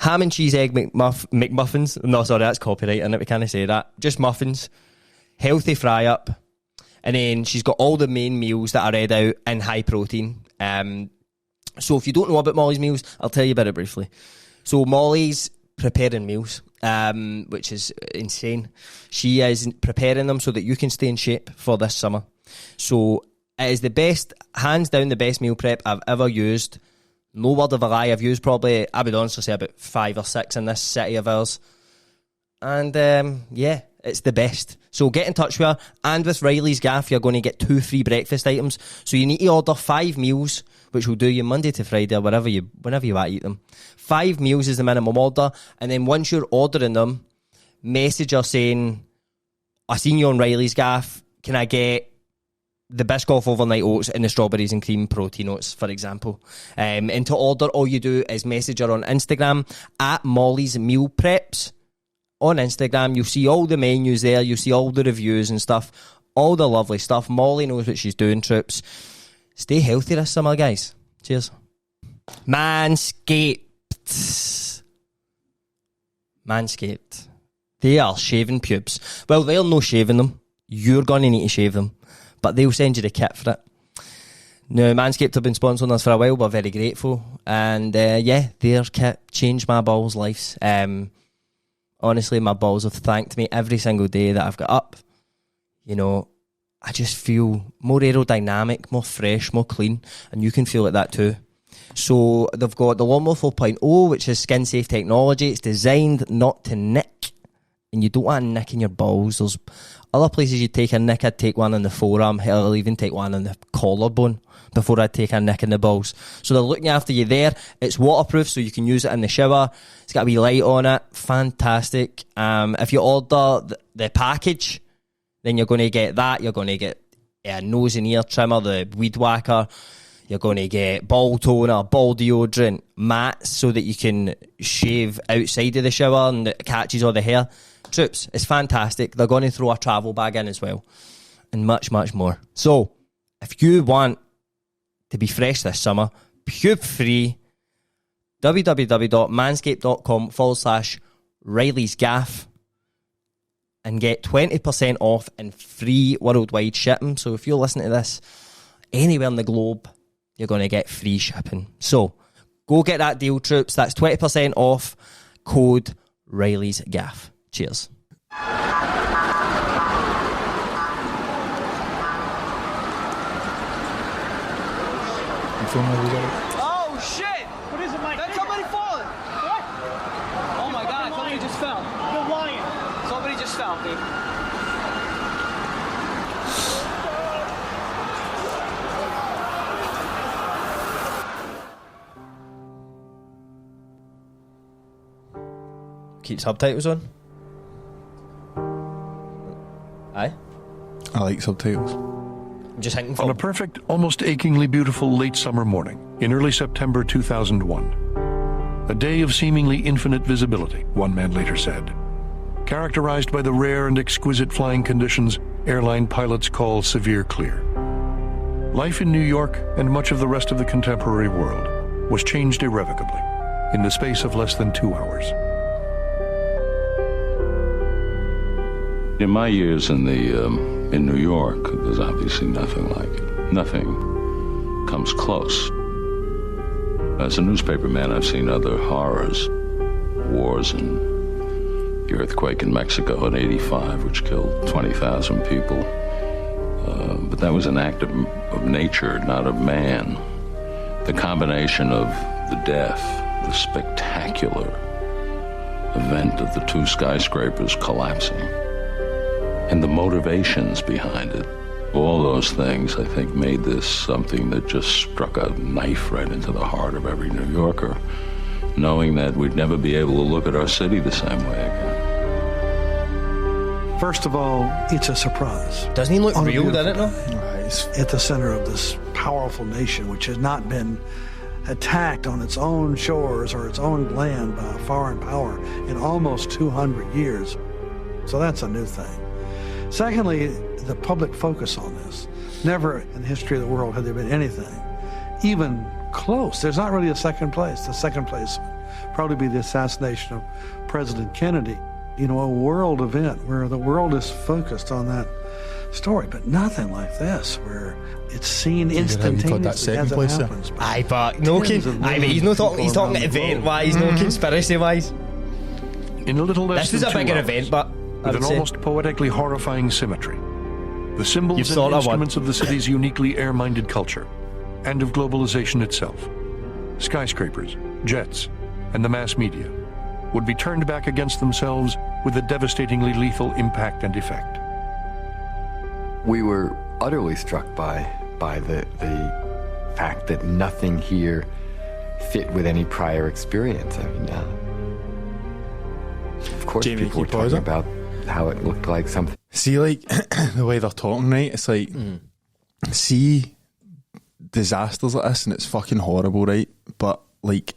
Ham and cheese egg McMuffins. No, sorry, that's copyright, and we can't say that. Just muffins, healthy fry up, and then she's got all the main meals that are read out in high protein. So if you don't know about Molly's Meals, I'll tell you about it briefly. So Molly's preparing meals, which is insane. She is preparing them so that you can stay in shape for this summer. So it is the best, hands down the best meal prep I've ever used. No word of a lie, I've used probably, I would honestly say about 5 or 6 in this city of ours. And yeah, it's the best. So get in touch with her, and with Reilly's Gaff you're going to get 2 free breakfast items. So you need to order 5 meals, which will do you Monday to Friday or whenever you want to eat them. 5 meals is the minimum order, and then once you're ordering them, message her saying, I seen you on Reilly's Gaff, can I get the Biscoff overnight oats and the strawberries and cream protein oats, for example. And to order, all you do is message her on Instagram at Molly's Meal Preps. On Instagram, you'll see all the menus there, you'll see all the reviews and stuff, all the lovely stuff. Molly knows what she's doing, troops. Stay healthy this summer, guys. Cheers. Manscaped. They are shaving pubes. Well, they're no shaving them. You're going to need to shave them. But they'll send you the kit for it. Now, Manscaped have been sponsoring us for a while. We're very grateful. And yeah, their kit changed my balls' lives. Honestly, my balls have thanked me every single day that I've got up. You know, I just feel more aerodynamic, more fresh, more clean. And you can feel like that too. So they've got the Lawnmower 4.0, which is skin-safe technology. It's designed not to nick. And you don't want a nick in your balls. There's other places you'd take a nick. I'd take one in the forearm. Hell, I'll even take one in the collarbone before I'd take a nick in the balls. So they're looking after you there. It's waterproof, so you can use it in the shower. It's got a wee light on it. Fantastic. If you order the package, then you're going to get that. You're going to get a nose and ear trimmer, the weed whacker. You're going to get ball toner, ball deodorant, mats so that you can shave outside of the shower and it catches all the hair. Troops, it's fantastic. They're going to throw a travel bag in as well. And much, much more. So, if you want to be fresh this summer, pube free, www.manscaped.com/Reilly's Gaff and get 20% off and free worldwide shipping. So if you're listening to this anywhere in the globe, you're going to get free shipping. So go get that deal, troops. That's 20% off. Code Reilly's Gaff. Cheers. Oh shit! What is it, Mike? That's somebody falling. What? Oh my god! Somebody just fell. You're lying. Somebody just fell, dude. Keep subtitles on. Aye. I like subtitles. I'm just thinking On a perfect, almost achingly beautiful late summer morning in early September 2001. A day of seemingly infinite visibility, one man later said. Characterized by the rare and exquisite flying conditions airline pilots call severe clear. Life in New York and much of the rest of the contemporary world was changed irrevocably. in the space of less than 2 hours. In my years in New York, there's obviously nothing like it. Nothing comes close. As a newspaper man, I've seen other horrors, wars, and the earthquake in Mexico in '85, which killed 20,000 people. But that was an act of nature, not of man. The combination of the death, the spectacular event of the 2 skyscrapers collapsing, and the motivations behind it, all those things, I think, made this something that just struck a knife right into the heart of every New Yorker, knowing that we'd never be able to look at our city the same way again. First of all, it's a surprise. Doesn't he look On a real, doesn't it, beautiful though? day, at the center of this powerful nation, which has not been attacked on its own shores or its own land by a foreign power in almost 200 years. So that's a new thing. Secondly, the public focus on this. Never in the history of the world had there been anything even close. There's not really a second place. The second place would probably be the assassination of President Kennedy. You know, a world event where the world is focused on that story, but nothing like this, where it's seen instantaneously as it happens. Aye, but no, but he's not talking. He's talking event-wise, no conspiracy-wise. In a little less This is than a 2 bigger hours, event, but I with would an say almost poetically horrifying symmetry, the symbols You've and thought of instruments of the city's uniquely air-minded culture, and of globalization itself, skyscrapers, jets, and the mass media, would be turned back against themselves with a devastatingly lethal impact and effect. We were utterly struck by the fact that nothing here fit with any prior experience. I mean, of course, Jamie, people were can you pause talking it? about how it looked like something. See, like, the way they're talking, right? It's like, see disasters like this, and it's fucking horrible, right? But, like,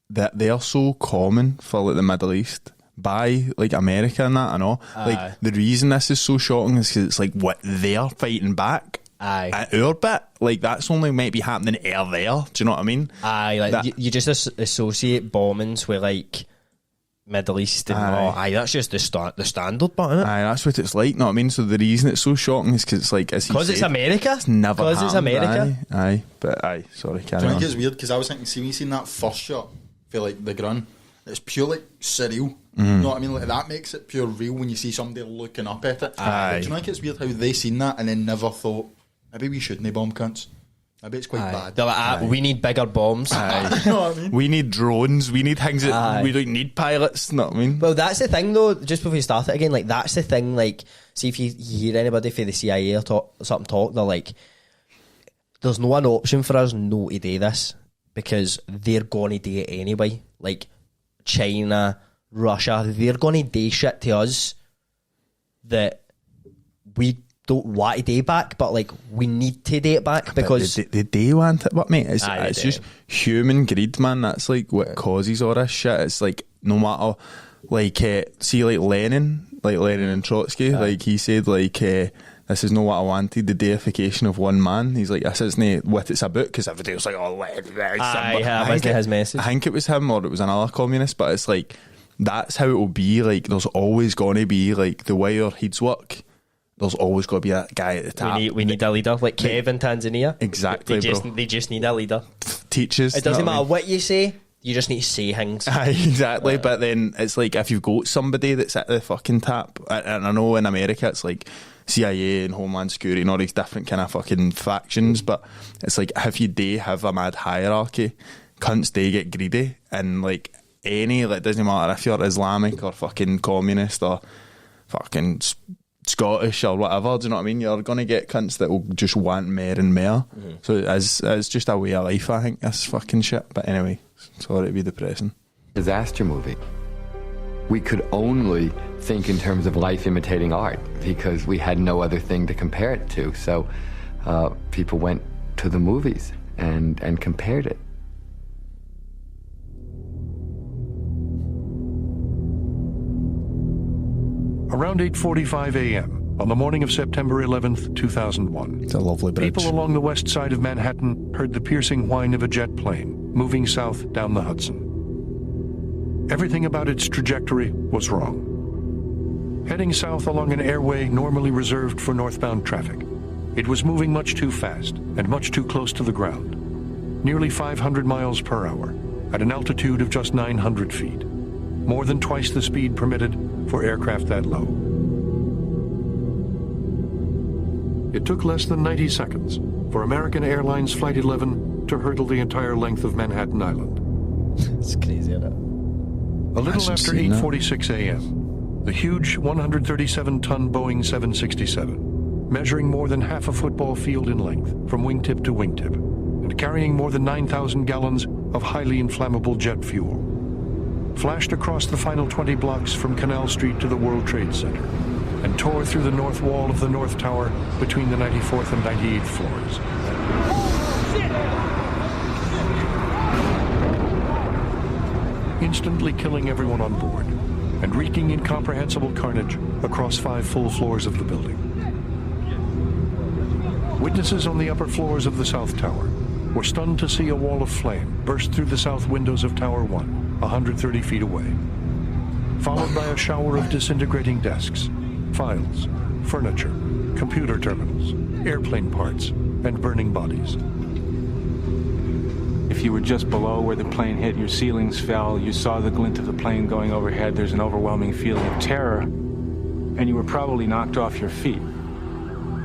that they are so common for, like, the Middle East by, like, America and that, I know. Like, the reason this is so shocking is because it's, like, what they're fighting back at our bit. Like, that's only might be happening there. Do you know what I mean? Aye, like, That- you just associate bombings with, like, Middle East and that's just the standard part, isn't it? Aye, that's what it's like, know what I mean? So the reason it's so shocking is because it's like, as he Because it's said, America. it's never Because it's happened. America. Aye, but aye, sorry, Do carry you on. think it's weird? Because I was thinking, see, when you seen that first shot for like the gun, it's pure like surreal. You know what I mean? Like that makes it pure real when you see somebody looking up at it. Aye. But do you think it's weird how they seen that and then never thought maybe we shouldn't bomb cunts? Maybe it's quite bad. They're like, we need bigger bombs. You know what I mean? We need drones, we need things that Aye. we don't need pilots, know what I mean? Well, that's the thing, though. Just before you start it again, like that's the thing. Like, see if you hear anybody from the CIA or something talk, they're like, "There's no one option for us no to do this because they're going to do it anyway." Like China, Russia, they're going to do shit to us that we don't want to do back, but like we need to do it back because they do want it, but mate, it's Aye, they just do. human greed, man. That's like what causes all this shit. It's like no matter, like see, like Lenin and Trotsky, like he said, like this is not what I wanted. The deification of one man. He's like, this isn't what it's about, because everybody was like, oh, that wasn't his message. I think it was him or it was another communist, but it's like that's how it will be. Like there's always going to be like the way our heads work. There's always got to be that guy at the top. we need a leader, like Kev in Tanzania. Exactly, They just need a leader. Teachers. It doesn't know matter what what you say. You just need to say things. I mean? Exactly, but then it's like if you've got somebody that's at the fucking top, and I know in America it's like CIA and Homeland Security and all these different kind of fucking factions, but it's like if you do have a mad hierarchy, cunts do get greedy, and like any, like, it doesn't matter if you're Islamic or fucking communist or fucking Scottish or whatever, do you know what I mean? You're going to get cunts that will just want more and more. So it's just a way of life, I think, this fucking shit. But anyway, sorry to be depressing. Disaster movie. We could only think in terms of life imitating art because we had no other thing to compare it to. So people went to the movies and compared it. Around 8:45 a.m. on the morning of September 11th, 2001, It's a lovely bridge. people along the west side of Manhattan heard the piercing whine of a jet plane moving south down the Hudson. Everything about its trajectory was wrong. Heading south along an airway normally reserved for northbound traffic, it was moving much too fast and much too close to the ground, nearly 500 miles per hour at an altitude of just 900 feet, more than twice the speed permitted for aircraft that low. It took less than 90 seconds for American Airlines Flight 11 to hurtle the entire length of Manhattan Island. It's crazy, isn't it? A little after 8:46 a.m., the huge 137-ton Boeing 767, measuring more than half a football field in length from wingtip to wingtip, and carrying more than 9,000 gallons of highly inflammable jet fuel, flashed across the final 20 blocks from Canal Street to the World Trade Center, and tore through the north wall of the North Tower between the 94th and 98th floors. Instantly killing everyone on board and wreaking incomprehensible carnage across 5 full floors of the building. Witnesses on the upper floors of the South Tower were stunned to see a wall of flame burst through the south windows of Tower 1, 130 feet away, followed by a shower of disintegrating desks, files, furniture, computer terminals, airplane parts, and burning bodies. If you were just below where the plane hit, your ceilings fell, you saw the glint of the plane going overhead, there's an overwhelming feeling of terror, and you were probably knocked off your feet.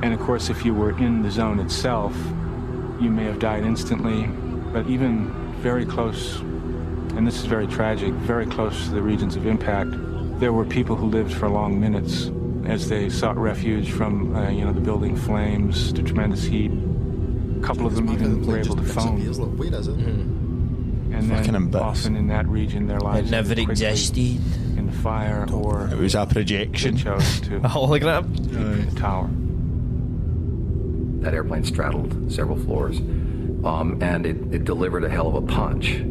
And of course, if you were in the zone itself, you may have died instantly, but even very close, and this is very tragic, very close to the regions of impact, there were people who lived for long minutes as they sought refuge from, the building flames, the tremendous heat. A couple of them even were able to phone. And then often in that region, their lives never existed in fire, or it was a projection. They chose to a hologram. The tower. That airplane straddled several floors, and it delivered a hell of a punch.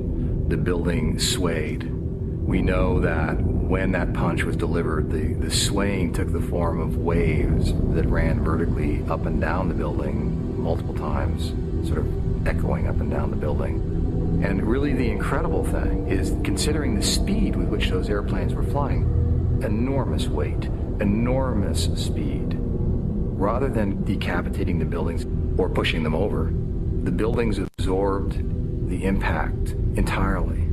The building swayed. We know that when that punch was delivered, the swaying took the form of waves that ran vertically up and down the building multiple times, sort of echoing up and down the building. And really the incredible thing is, considering the speed with which those airplanes were flying, enormous weight, enormous speed. Rather than decapitating the buildings or pushing them over, the buildings absorbed the impact entirely.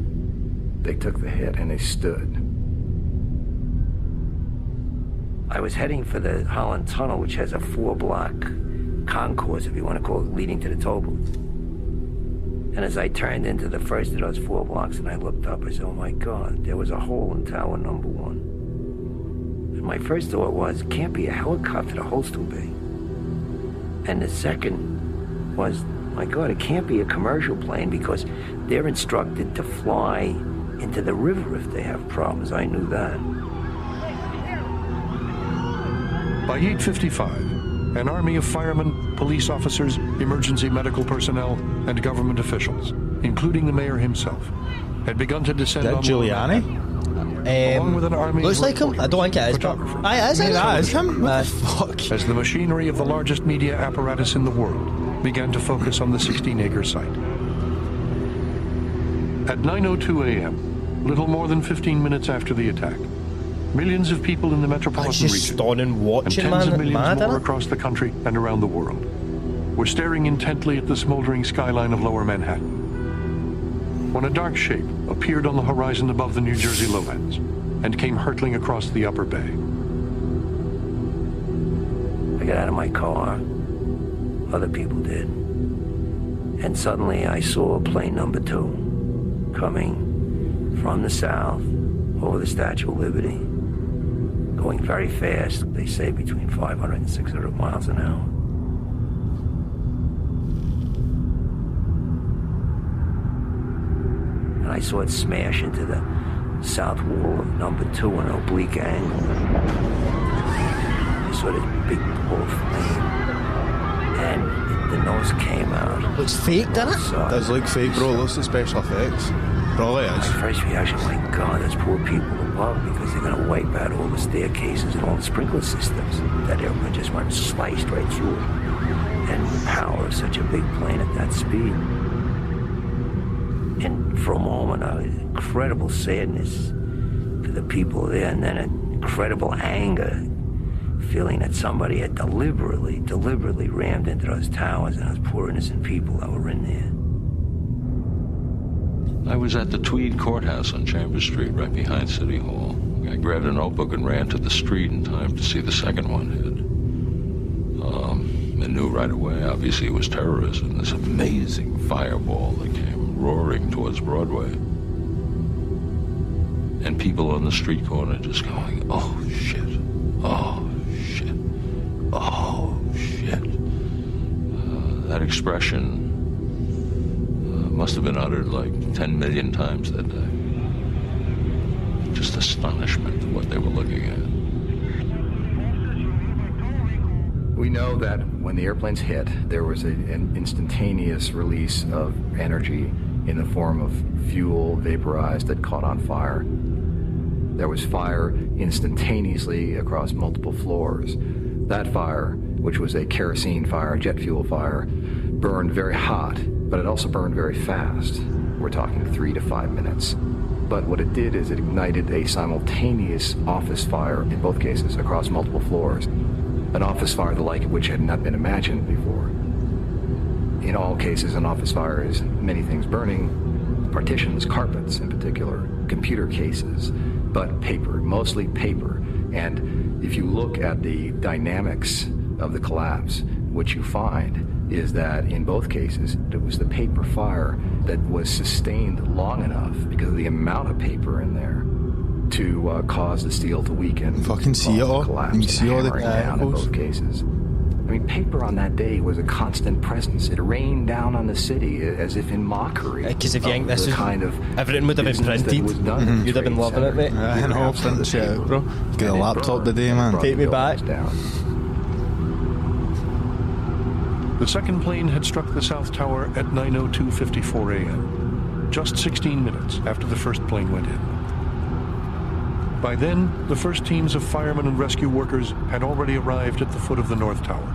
They took the hit and they stood. I was heading for the Holland Tunnel, which has a 4-block concourse, if you want to call it, leading to the toll booth. And as I turned into the first of those 4 blocks and I looked up, I said, oh my God, there was a hole in tower number 1. And my first thought was, it can't be a helicopter, the hole's too big. And the second was, my God, it can't be a commercial plane because they're instructed to fly into the river if they have problems. I knew that. By 8:55, an army of firemen, police officers, emergency medical personnel, and government officials, including the mayor himself, had begun to descend on Giuliani? along with an army Looks of like him. I don't think it is. photographers, Aye, is it? That is him? What the fuck? as the machinery of the largest media apparatus in the world began to focus on the 16-acre site. At 9:02 a.m., little more than 15 minutes after the attack, millions of people in the metropolitan It's just region stunning watching, and tens man. of millions Mad, more isn't it? across the country and around the world were staring intently at the smoldering skyline of lower Manhattan when a dark shape appeared on the horizon above the New Jersey lowlands and came hurtling across the upper bay. I got out of my car. Other people did. And suddenly I saw plane number 2 coming from the south over the Statue of Liberty, going very fast. They say between 500 and 600 miles an hour. And I saw it smash into the south wall of number 2 in an oblique angle. I saw this big ball of flame, and the nose came out. Looks fake, doesn't it? Does look fake, bro. Looks at special effects. Probably is. My first reaction, my God, those poor people above, because they're going to wipe out all the staircases and all the sprinkler systems. That airplane just went sliced right through it. And the power of such a big plane at that speed. And for a moment, incredible sadness for the people there, and then an incredible anger, feeling that somebody had deliberately rammed into those towers and those poor innocent people that were in there. I was at the Tweed Courthouse on Chambers Street, right behind City Hall. I grabbed a notebook and ran to the street in time to see the second one hit. I knew right away, obviously, it was terrorism. This amazing fireball that came roaring towards Broadway. And people on the street corner just going, oh, shit. Oh, shit. Oh, shit. That expression must have been uttered like 10 million times that day. Just astonishment at what they were looking at. We know that when the airplanes hit, there was an instantaneous release of energy in the form of fuel vaporized that caught on fire. There was fire instantaneously across multiple floors. That fire, which was a kerosene fire, jet fuel fire, burned very hot, but it also burned very fast. We're talking 3 to 5 minutes. But what it did is it ignited a simultaneous office fire, in both cases, across multiple floors. An office fire the like of which had not been imagined before. In all cases, an office fire is many things burning, partitions, carpets in particular, computer cases, but paper, mostly paper. And if you look at the dynamics of the collapse, what you find is that in both cases, it was the paper fire that was sustained long enough because of the amount of paper in there to cause the steel to weaken. Fucking see it all. Collapse, you see all the down in both cases. I mean, paper on that day was a constant presence. It rained down on the city as if in mockery. Because if you think this is kind of everything would have been printed, you'd have been loving it, mate. I know, print the shit out, bro. Get a laptop today, man. Take me back. The second plane had struck the South Tower at 9:02:54 a.m., just 16 minutes after the first plane went in. By then, the first teams of firemen and rescue workers had already arrived at the foot of the North Tower,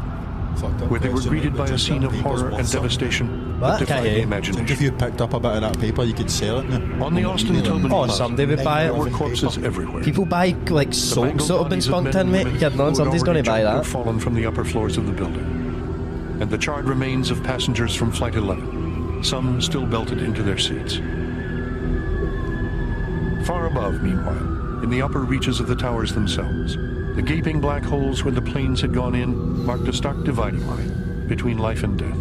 where they were greeted by a scene of horror and devastation that defied the imagination. If you picked up a bit of that paper, you could sell it now. On the Austin Tobin Plaza, somebody would buy it. there were corpses everywhere. People buy like soaps that have been spunked in, mate. You're not, somebody's going to buy that. Fallen from the upper floors of the building, and the charred remains of passengers from Flight 11, some still belted into their seats. Far above, meanwhile, in the upper reaches of the towers themselves, the gaping black holes where the planes had gone in marked a stark dividing line between life and death.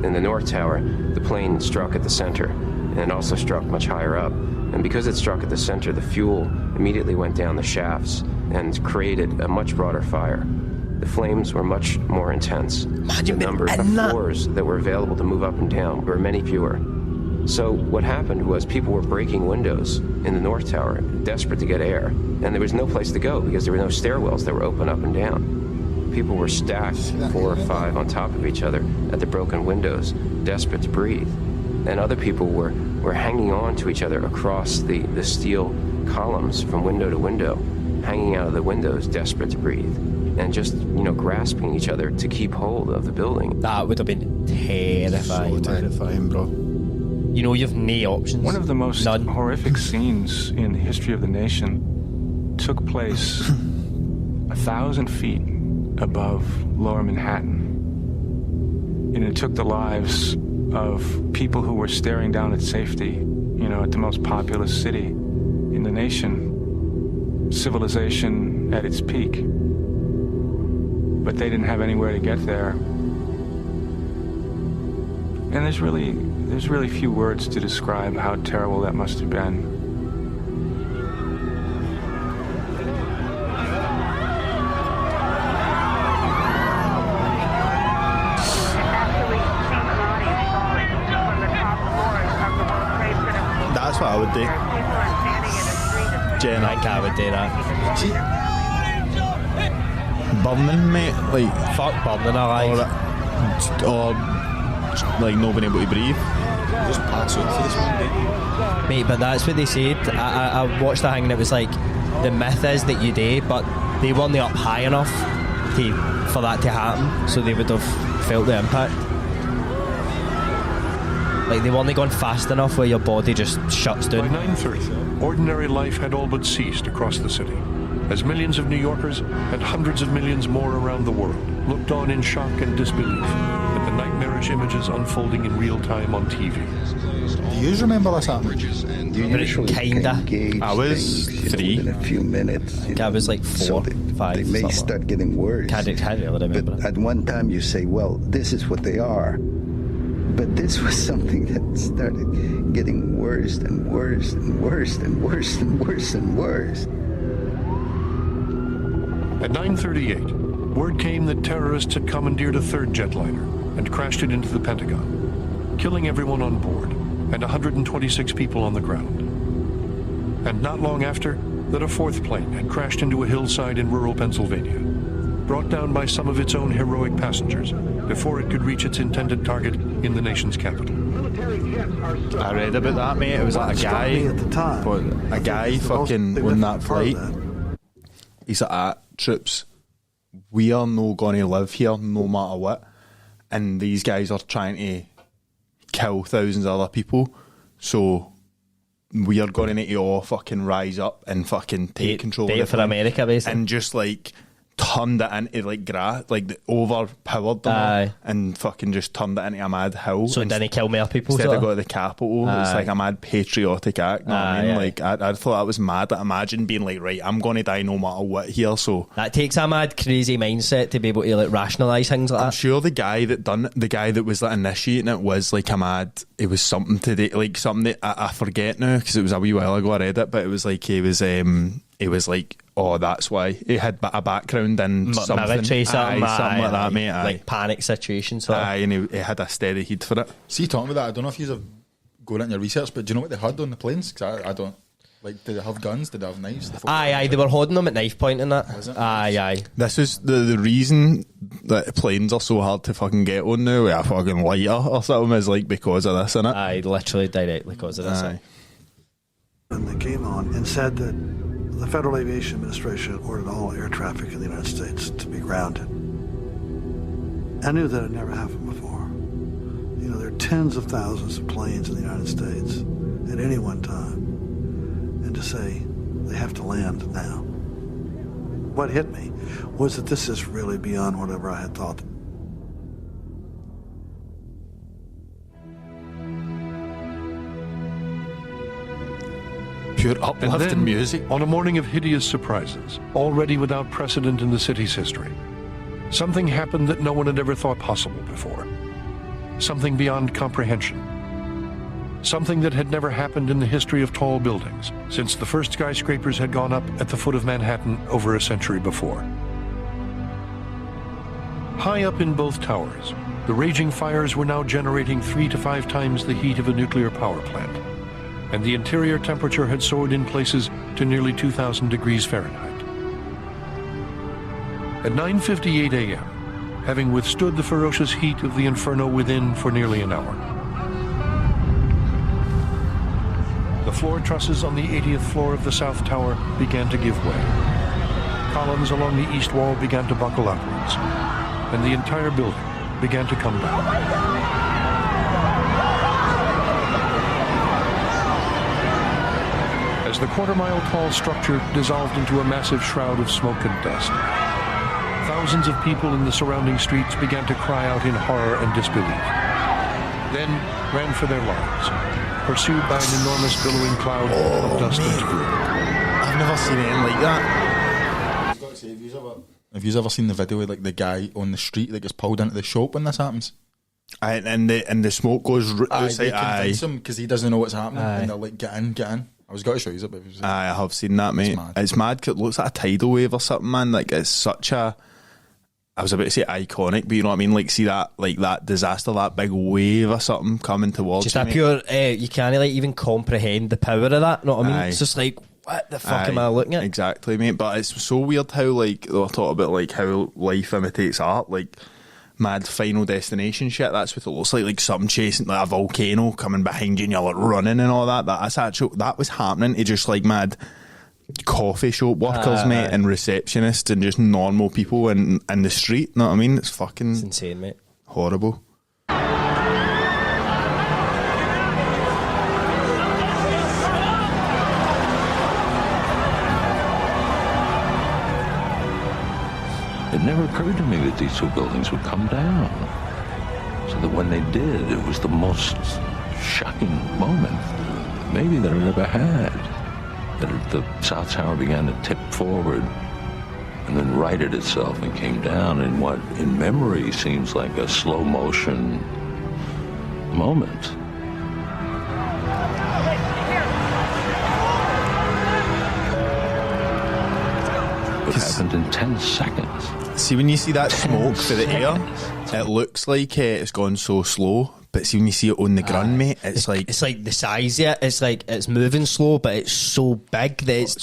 In the North Tower, the plane struck at the center, and it also struck much higher up. And because it struck at the center, the fuel immediately went down the shafts and created a much broader fire. The flames were much more intense. The number of floors that were available to move up and down were many fewer. So what happened was people were breaking windows in the North Tower, desperate to get air, and there was no place to go because there were no stairwells that were open up and down. People were stacked 4 or 5 on top of each other at the broken windows, desperate to breathe. And other people were hanging on to each other across the steel columns from window to window, hanging out of the windows, desperate to breathe, and just, grasping each other to keep hold of the building. That would have been terrifying. So terrifying, bro. You've no options. One of the most horrific scenes in the history of the nation took place 1,000 feet above Lower Manhattan. And it took the lives of people who were staring down at safety, at the most populous city in the nation, civilization at its peak. But they didn't have anywhere to get there. And there's really few words to describe how terrible that must have been. That's what I would do. Jen, I think I would do that. Burning, mate. Like, fuck burning alive. Or like not being able to breathe. Just pass out for this one day. Mate, but that's what they said. I watched the thing and it was like, the myth is that you do, but they weren't up high enough for that to happen, so they would have felt the impact. Like, they weren't going fast enough where your body just shuts By down. 9:30, ordinary life had all but ceased across the city, as millions of New Yorkers and hundreds of millions more around the world looked on in shock and disbelief at the nightmarish images unfolding in real time on TV. Do you remember this happening? Kinda. I was 3. In a few minutes. I was like 4, 5. They may start getting worse. Can't really remember. But at one time you say, well, this is what they are. But this was something that started getting worse and worse and worse and worse and worse and worse. At 9:38, word came that terrorists had commandeered a third jetliner and crashed it into the Pentagon, killing everyone on board and 126 people on the ground. And not long after, that a fourth plane had crashed into a hillside in rural Pennsylvania, brought down by some of its own heroic passengers before it could reach its intended target in the nation's capital. I read about that, mate. It was like a guy at the time. But a guy fucking on that flight. He's like, troops, we are no going to live here no matter what. And these guys are trying to kill thousands of other people. So we are going to need to all fucking rise up and fucking take control of it. For America, basically. And just like turned it into like overpowered them all, and fucking just turned it into a mad hill. So then he kill more people. Instead of going to the capital, it's like a mad patriotic act. Know what I mean? Like I thought that was mad. Imagine being like, right, I'm going to die no matter what here. So that takes a mad, crazy mindset to be able to like rationalise things like that. I'm sure the guy that was like initiating it was like a mad. It was something to do, like something that I forget now because it was a wee while ago I read it, but it was like it was like, oh, that's why he had a background in something, military, something like that, mate. Like panic situation. So and he had a steady heat for it. See, talking about that, I don't know if you've gone into your research, but do you know what they had on the planes? Because I don't. Like, did they have guns? Did they have knives? They were holding them at knife point and that. This is the reason that planes are so hard to fucking get on now with a fucking lighter or something is like because of this, innit? Literally directly because of this. And they came on and said that the Federal Aviation Administration ordered all air traffic in the United States to be grounded. I knew that had never happened before. You know, there are tens of thousands of planes in the United States at any one time. And to say they have to land now. What hit me was that this is really beyond whatever I had thought. Pure uplifting music. On a morning of hideous surprises, already without precedent in the city's history, something happened that no one had ever thought possible before. Something beyond comprehension. Something that had never happened in the history of tall buildings since the first skyscrapers had gone up at the foot of Manhattan over a century before. High up in both towers, the raging fires were now generating 3 to 5 times the heat of a nuclear power plant, and the interior temperature had soared in places to nearly 2,000 degrees Fahrenheit. At 9:58 a.m., having withstood the ferocious heat of the inferno within for nearly an hour, the floor trusses on the 80th floor of the South Tower began to give way. Columns along the east wall began to buckle upwards, and the entire building began to come down. As the quarter-mile-tall structure dissolved into a massive shroud of smoke and dust, thousands of people in the surrounding streets began to cry out in horror and disbelief, then ran for their lives, pursued by an enormous billowing cloud of dust and debris. I've never seen anything like that. I've got to say, have you ever seen the video with like the guy on the street that gets pulled into the shop when this happens? And the smoke goes they convince him because he doesn't know what's happening, and they're like, get in. I was going to show you it, but I have seen that, mate. It's mad because it looks like a tidal wave or something, man. Like, it's such a, I was about to say iconic, but you know what I mean? Like, see that, like that disaster, that big wave or something coming towards just you, a pure, you can't like even comprehend the power of that, know what I mean? It's just like, what the fuck am I looking at? Exactly, mate. But it's so weird how, like, they'll talk about like how life imitates art, like mad Final Destination shit. That's what it looks like something chasing, like a volcano coming behind you and you're like running and all that. That's actual, that was happening to just like mad coffee shop workers, mate, and receptionists and just normal people in the street. Know what I mean? It's insane, mate. Horrible. never occurred to me that these two buildings would come down. So that when they did, it was the most shocking moment maybe that I've ever had. That the South Tower began to tip forward and then righted itself and came down in what in memory seems like a slow motion moment. It happened in 10 seconds. See, when you see that smoke for the air, it looks like it's gone so slow. But see, when you see it on the ground, mate, it's like the size of it. It's like it's moving slow, but it's so big that it's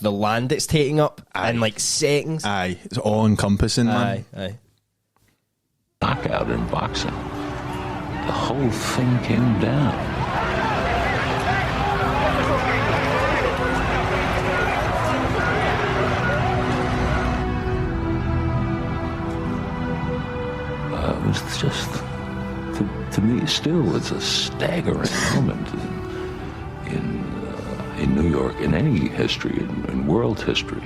the land it's taking up in like seconds. Aye, it's all encompassing, man. Aye. Knockout in boxing. The whole thing came down. It was just, to me, still, it's a staggering moment in New York, in any history, in world history,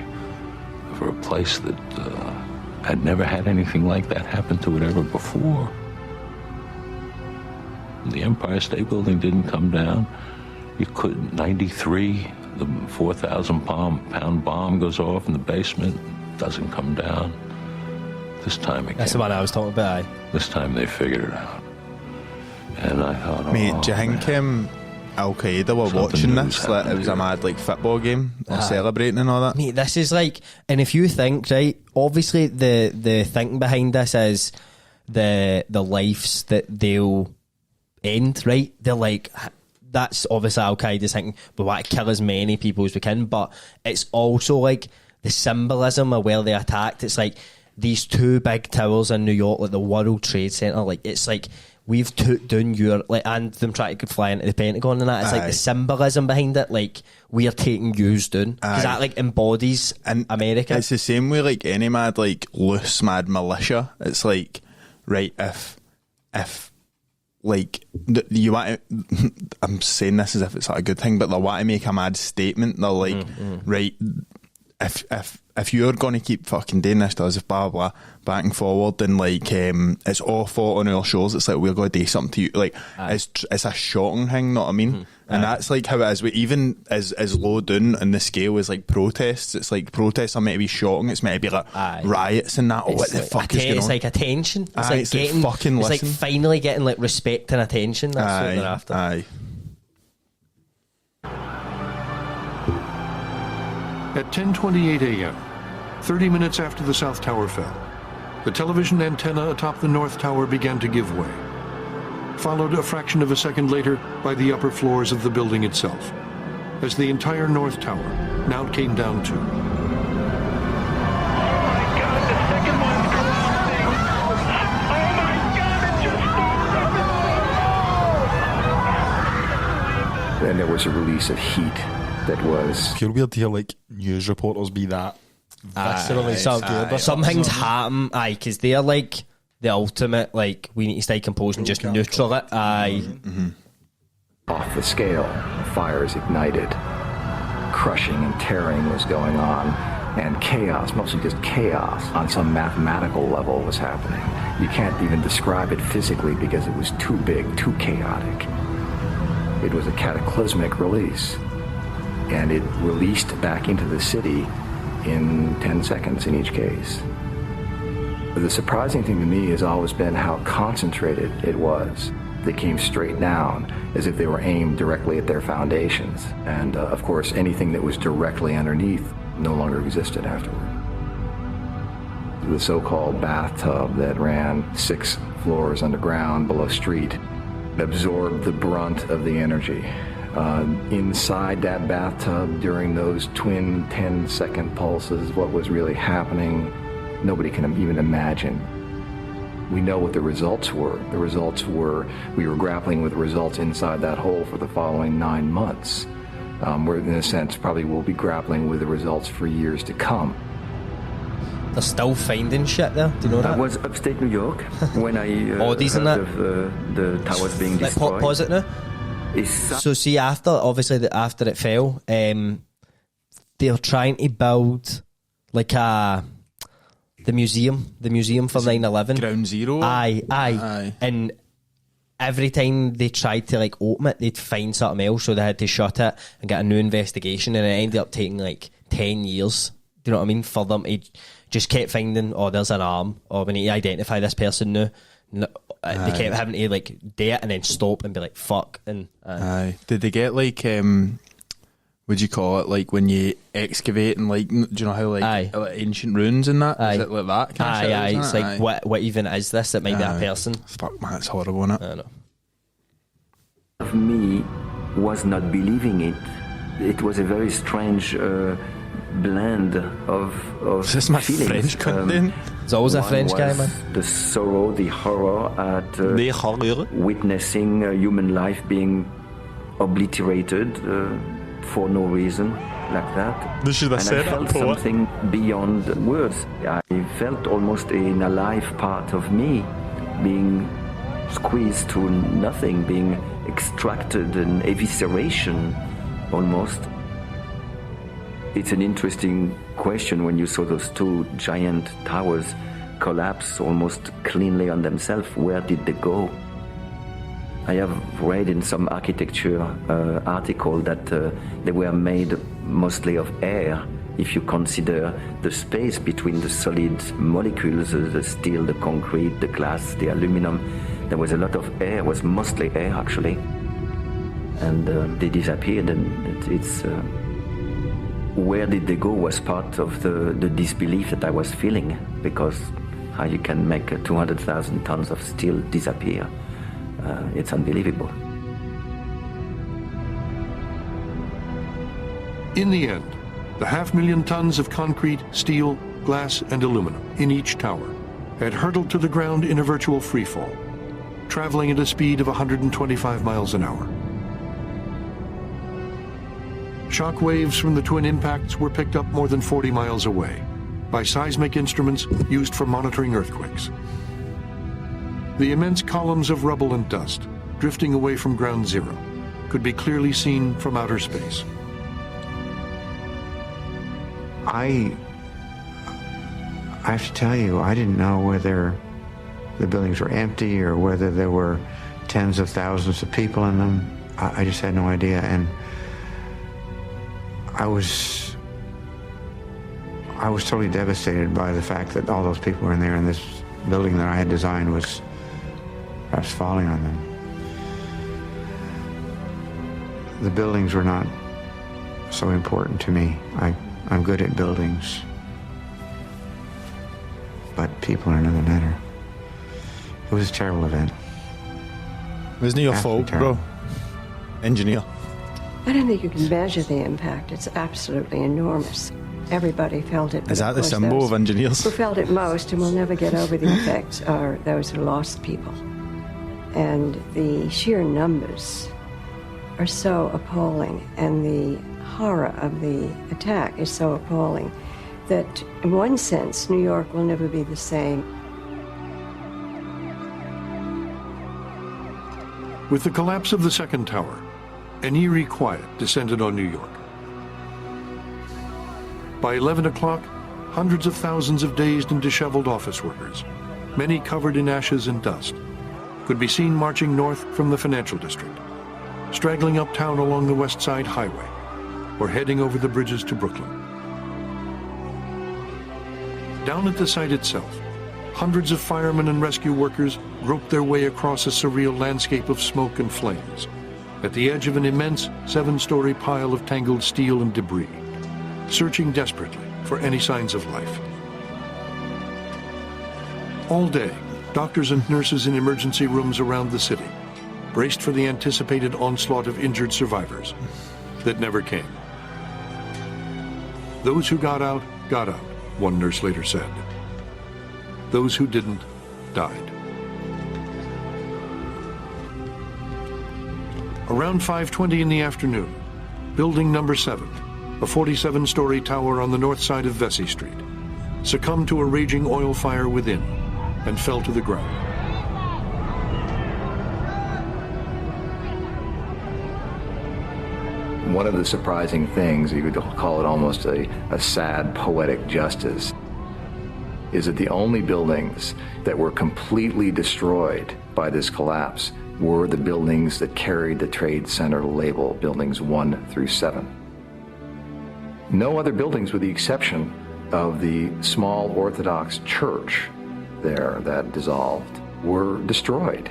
for a place that had never had anything like that happen to it ever before. The Empire State Building didn't come down. You couldn't. 93, the 4,000-pound bomb goes off in the basement, doesn't come down. This time it That's the one I was talking about. This time they figured it out. And I thought, mate, do you think Al Qaeda were watching this? Like, it was a mad football game or celebrating and all that. Mate, this is like, and if you think, right, obviously the thinking behind this is the lives that they'll end, right? They're like, that's obviously Al Qaeda's thinking, we want to kill as many people as we can, but it's also like the symbolism of where they attacked. It's like these two big towers in New York, like the World Trade Center, like it's like we've took down your, like, and them trying to fly into the Pentagon and that. It's like the symbolism behind it, like we are taking yous down, because that like embodies America. It's the same way like any mad like loose mad militia. It's like, right, if like you want to, I'm saying this as if it's like a good thing, but they want to make a mad statement. They're like, right, if you're going to keep fucking doing this to us, blah blah, back and forward, and like it's all fought on our shores, it's like we're going to do something to you. Like it's a shocking thing, know what I mean? And that's like how it is. Even as low down on the scale as like protests, it's like protests are meant to be shocking. It's meant to be like riots and that. Oh, what the fuck is going on? It's like attention. It's like it's getting like fucking it's listen. like finally getting like respect and attention. That's what they're after. Aye. At 10:28 a.m., 30 minutes after the South Tower fell, the television antenna atop the North Tower began to give way, followed a fraction of a second later by the upper floors of the building itself, as the entire North Tower now came down too. And there was a release of heat that was pure weird to hear like news reporters be that viscerally scared. But some things happen, because they're like the ultimate, like we need to stay composed and just neutral it. Off the scale, fires ignited, crushing and tearing was going on, and chaos, mostly just chaos, on some mathematical level was happening. You can't even describe it physically because it was too big, too chaotic. It was a cataclysmic release. And it released back into the city in 10 seconds in each case. The surprising thing to me has always been how concentrated it was. They came straight down as if they were aimed directly at their foundations. And of course, anything that was directly underneath no longer existed afterward. The so-called bathtub that ran 6 floors underground below street absorbed the brunt of the energy. Inside that bathtub during those twin 10-second pulses, what was really happening, nobody can even imagine. We know what the results were. The results were, we were grappling with the results inside that hole for the following 9 months. We're, in a sense, probably will be grappling with the results for years to come. They're still finding shit there. Do you know that? I was upstate New York when I heard of the towers being destroyed. Pause it now. So see, after after it fell, they're trying to build like a The museum for 9/11. Ground Zero. Aye. And every time they tried to like open it, they'd find something else, so they had to shut it and get a new investigation, and it ended up taking like 10 years. Do you know what I mean? For them, it just kept finding, there's an arm, we need to identify this person now. They kept having to like do it and then stop and be like fuck. And aye, did they get like would you call it, like when you excavate and like, do you know how like ancient ruins and that? Is it like that kind of shit? Aye. It's like what even is this? It might be a person. Fuck man, it's horrible, isn't it? I know. Of me was not believing it. It was a very strange blend of is this my feelings. French content? It's always a French guy, man. The sorrow, the horror at witnessing human life being obliterated for no reason like that. This should have and said I felt something beyond words. I felt almost an alive part of me being squeezed to nothing, being extracted, an evisceration almost. It's an interesting question when you saw those two giant towers collapse almost cleanly on themselves. Where did they go? I have read in some architecture article that they were made mostly of air. If you consider the space between the solid molecules, the steel, the concrete, the glass, the aluminum, there was a lot of air. It was mostly air actually, and they disappeared. And it's where did they go was part of the disbelief that I was feeling, because how you can make 200,000 tons of steel disappear. It's unbelievable. In the end, the 500,000 tons of concrete, steel, glass, and aluminum in each tower had hurtled to the ground in a virtual freefall, traveling at a speed of 125 miles an hour. Shock waves from the twin impacts were picked up more than 40 miles away by seismic instruments used for monitoring earthquakes. The immense columns of rubble and dust drifting away from ground zero could be clearly seen from outer space. I have to tell you, I didn't know whether the buildings were empty or whether there were tens of thousands of people in them. I just had no idea, and I was totally devastated by the fact that all those people were in there, and this building that I had designed was perhaps falling on them. The buildings were not so important to me. I'm good at buildings, but people are another matter. It was a terrible event. Wasn't it your fault, bro? Engineer. I don't think you can measure the impact. It's absolutely enormous. Everybody felt it. Is that the symbol of engineers? Who felt it most and will never get over the effects are those who lost people. And the sheer numbers are so appalling, and the horror of the attack is so appalling that, in one sense, New York will never be the same. With the collapse of the second tower, an eerie quiet descended on New York. By 11 o'clock, hundreds of thousands of dazed and disheveled office workers, many covered in ashes and dust, could be seen marching north from the financial district, straggling uptown along the West Side Highway, or heading over the bridges to Brooklyn. Down at the site itself, hundreds of firemen and rescue workers groped their way across a surreal landscape of smoke and flames, at the edge of an immense 7-story pile of tangled steel and debris, searching desperately for any signs of life. All day, doctors and nurses in emergency rooms around the city braced for the anticipated onslaught of injured survivors that never came. Those who got out, one nurse later said. Those who didn't, died. Around 5:20 in the afternoon, building number 7, a 47-story tower on the north side of Vesey Street, succumbed to a raging oil fire within and fell to the ground. One of the surprising things, you could call it almost a sad poetic justice, is that the only buildings that were completely destroyed by this collapse were the buildings that carried the Trade Center label, buildings 1 through 7. No other buildings, with the exception of the small Orthodox church there that dissolved, were destroyed.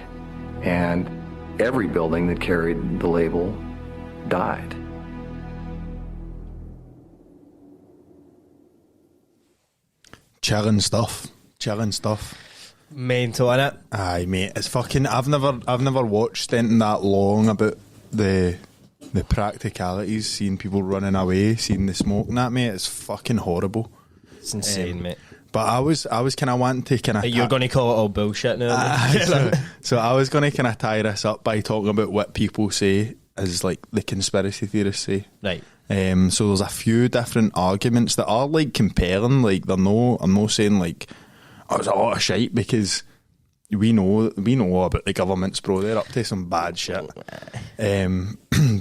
And every building that carried the label died. Chilling stuff. Mental, innit? Aye, mate. It's fucking. I've never watched anything that long about the practicalities, seeing people running away, seeing the smoke and that, mate. It's fucking horrible. It's insane, mate. But I was kind of wanting to kind of. You're going to call it all bullshit now. So I was going to kind of tie this up by talking about what people say as like the conspiracy theorists say. Right. So there's a few different arguments that are like compelling. Like I'm not saying like it's a lot of shite, because we know about the governments, bro. They're up to some bad shit.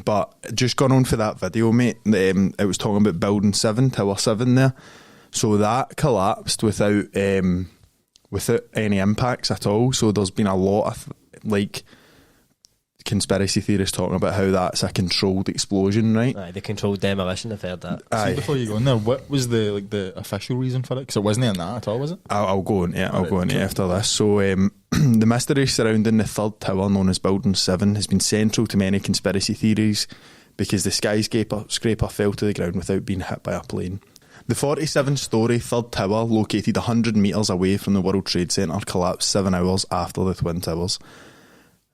But just going on for that video, mate. It was talking about Building 7, Tower 7 there. So that collapsed without any impacts at all. So there's been a lot of like conspiracy theorists talking about how that's a controlled explosion, right? Aye, the controlled demolition. I've heard that. Aye. See, before you go in there, what was the official reason for it? Because it wasn't in that at all, was it? I'll go on. Yeah, I'll go on after this. So the mystery surrounding the third tower, known as Building 7, has been central to many conspiracy theories because the skyscraper fell to the ground without being hit by a plane. The 47-storey third tower, located 100 metres away from the World Trade Center, collapsed 7 hours after the Twin Towers.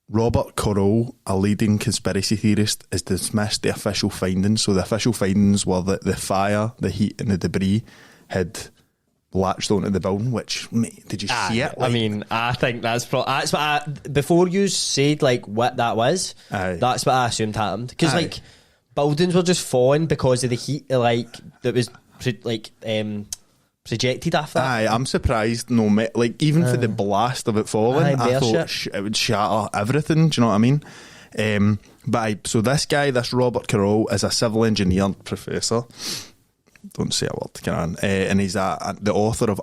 Robert Corot, a leading conspiracy theorist, has dismissed the official findings. So the official findings were that the fire, the heat and the debris had latched onto the building, which, mate, did you see it? I mean, I think that's what before you said like what that was, that's what I assumed happened. Because like buildings were just falling because of the heat, like that was projected after that. Aye, I'm surprised. Like even for the blast of it falling, I thought it would shatter everything. Do you know what I mean? So this guy, this Robert Corot, is a civil engineer professor. Don't say a word, can I? And he's the author of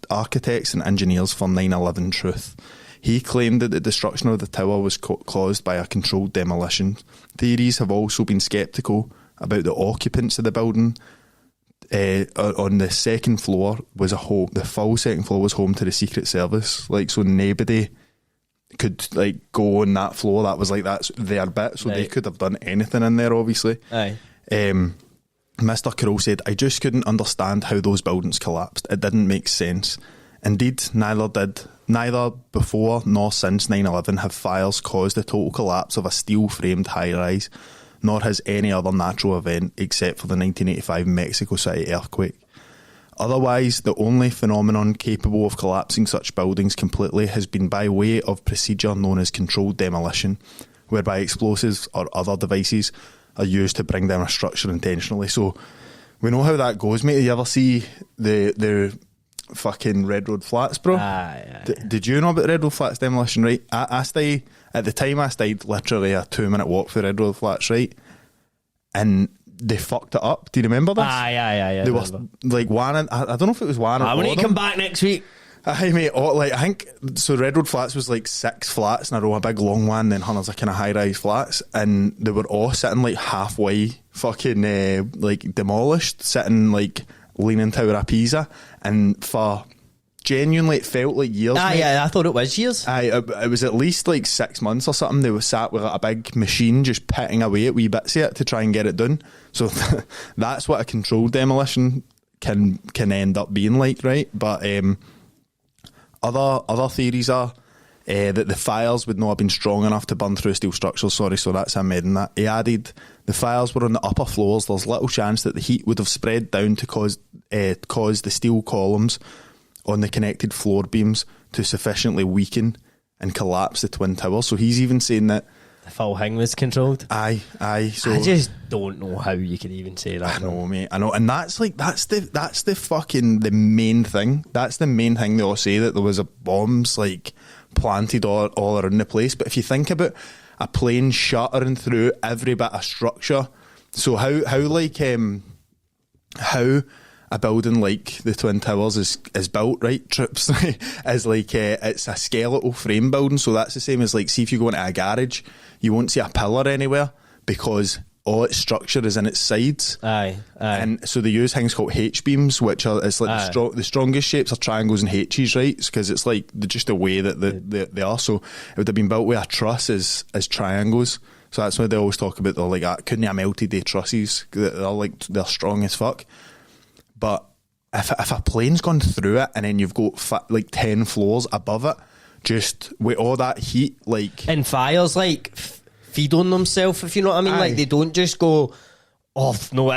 Architects and Engineers for 9/11 Truth. He claimed that the destruction of the tower was caused by a controlled demolition. Theories have also been sceptical about the occupants of the building. On the second floor was a home. The full second floor was home to the Secret Service. Like, so nobody could like go on that floor. That was like, that's their bit. So they could have done anything in there, obviously. Aye. Mr. Crow said, "I just couldn't understand how those buildings collapsed. It didn't make sense. Indeed, neither before nor since 9/11 have fires caused the total collapse of a steel-framed high-rise, nor has any other natural event except for the 1985 Mexico City earthquake. Otherwise, the only phenomenon capable of collapsing such buildings completely has been by way of procedure known as controlled demolition, whereby explosives or other devices are used to bring down a structure intentionally." So we know how that goes, mate. You ever see the fucking Red Road Flats, bro? Did you know about Red Road Flats demolition, right? I stayed, at the time I stayed literally a 2-minute walk for Red Road Flats, right? And they fucked it up. Do you remember this? Aye. They were like one, I don't know if it was one or I want to come back next week. Aye, mate. I think so. Red Road Flats was like 6 flats in a row, a big long one, then hundreds of kind of high-rise flats, and they were all sitting like halfway fucking like demolished, sitting like leaning Tower of Pisa, and for genuinely it felt like years. I thought it was years. It was at least like 6 months or something. They were sat with like a big machine just pitting away at wee bits of it to try and get it done. So that's what a controlled demolition can end up being like, right? But other theories are that the fires would not have been strong enough to burn through steel structures. Sorry, so that's him adding that. He added, the fires were on the upper floors. There's little chance that the heat would have spread down to cause the steel columns on the connected floor beams to sufficiently weaken and collapse the Twin Towers. So he's even saying that the full thing was controlled. Aye. So I just don't know how you can even say that. I know, mate. I know, and that's the fucking the main thing. That's the main thing they all say, that there was bombs like planted all around the place. But if you think about a plane shattering through every bit of structure, so how a building like the Twin Towers is built, right, Trips, is like it's a skeletal frame building. So that's the same as like, see if you go into a garage, you won't see a pillar anywhere because all its structure is in its sides. Aye. And so they use things called H-beams, which are, it's like the strongest shapes are triangles and H's, right? Because it's like just the way that they are. So it would have been built with a truss as triangles. So that's why they always talk about, they're like, couldn't have melted the trusses. They're strong as fuck. But if a plane's gone through it and then you've got like 10 floors above it, just with all that heat, like... And fires, like, feed on themselves, if you know what I mean. Like, they don't just go, no,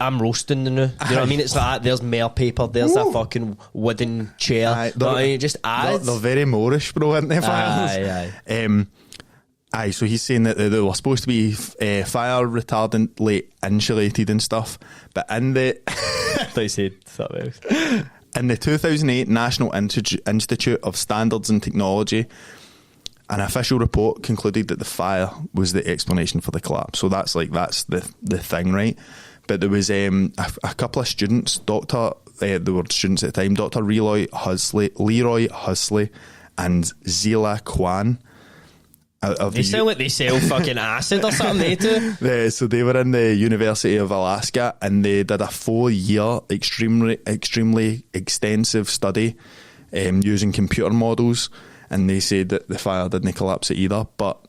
I'm roasting the new. You know what I mean? It's like, there's more paper, there's a fucking wooden chair. It just adds. They're very Moorish, bro, aren't they, fires? Aye, so he's saying that they were supposed to be fire retardantly insulated and stuff, but in the they said something else. In the 2008 National Institute of Standards and Technology, an official report concluded that the fire was the explanation for the collapse. So that's the thing, right? But there was a couple of students, they were students at the time, Dr. Leroy Husley and Zila Kwan. They sound like they sell fucking acid or something, they do. So they were in the University of Alaska and they did a 4-year extremely extensive study using computer models, and they said that the fire didn't collapse it either. But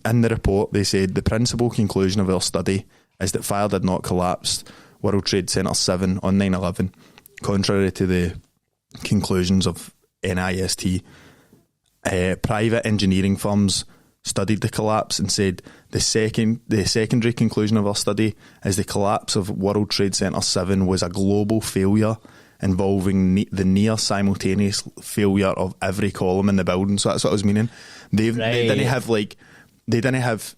in the report they said the principal conclusion of our study is that fire did not collapse World Trade Center 7 on 9/11, contrary to the conclusions of NIST. Private engineering firms studied the collapse and said the secondary conclusion of our study is the collapse of World Trade Center 7 was a global failure involving the near simultaneous failure of every column in the building. So that's what I was meaning. They didn't have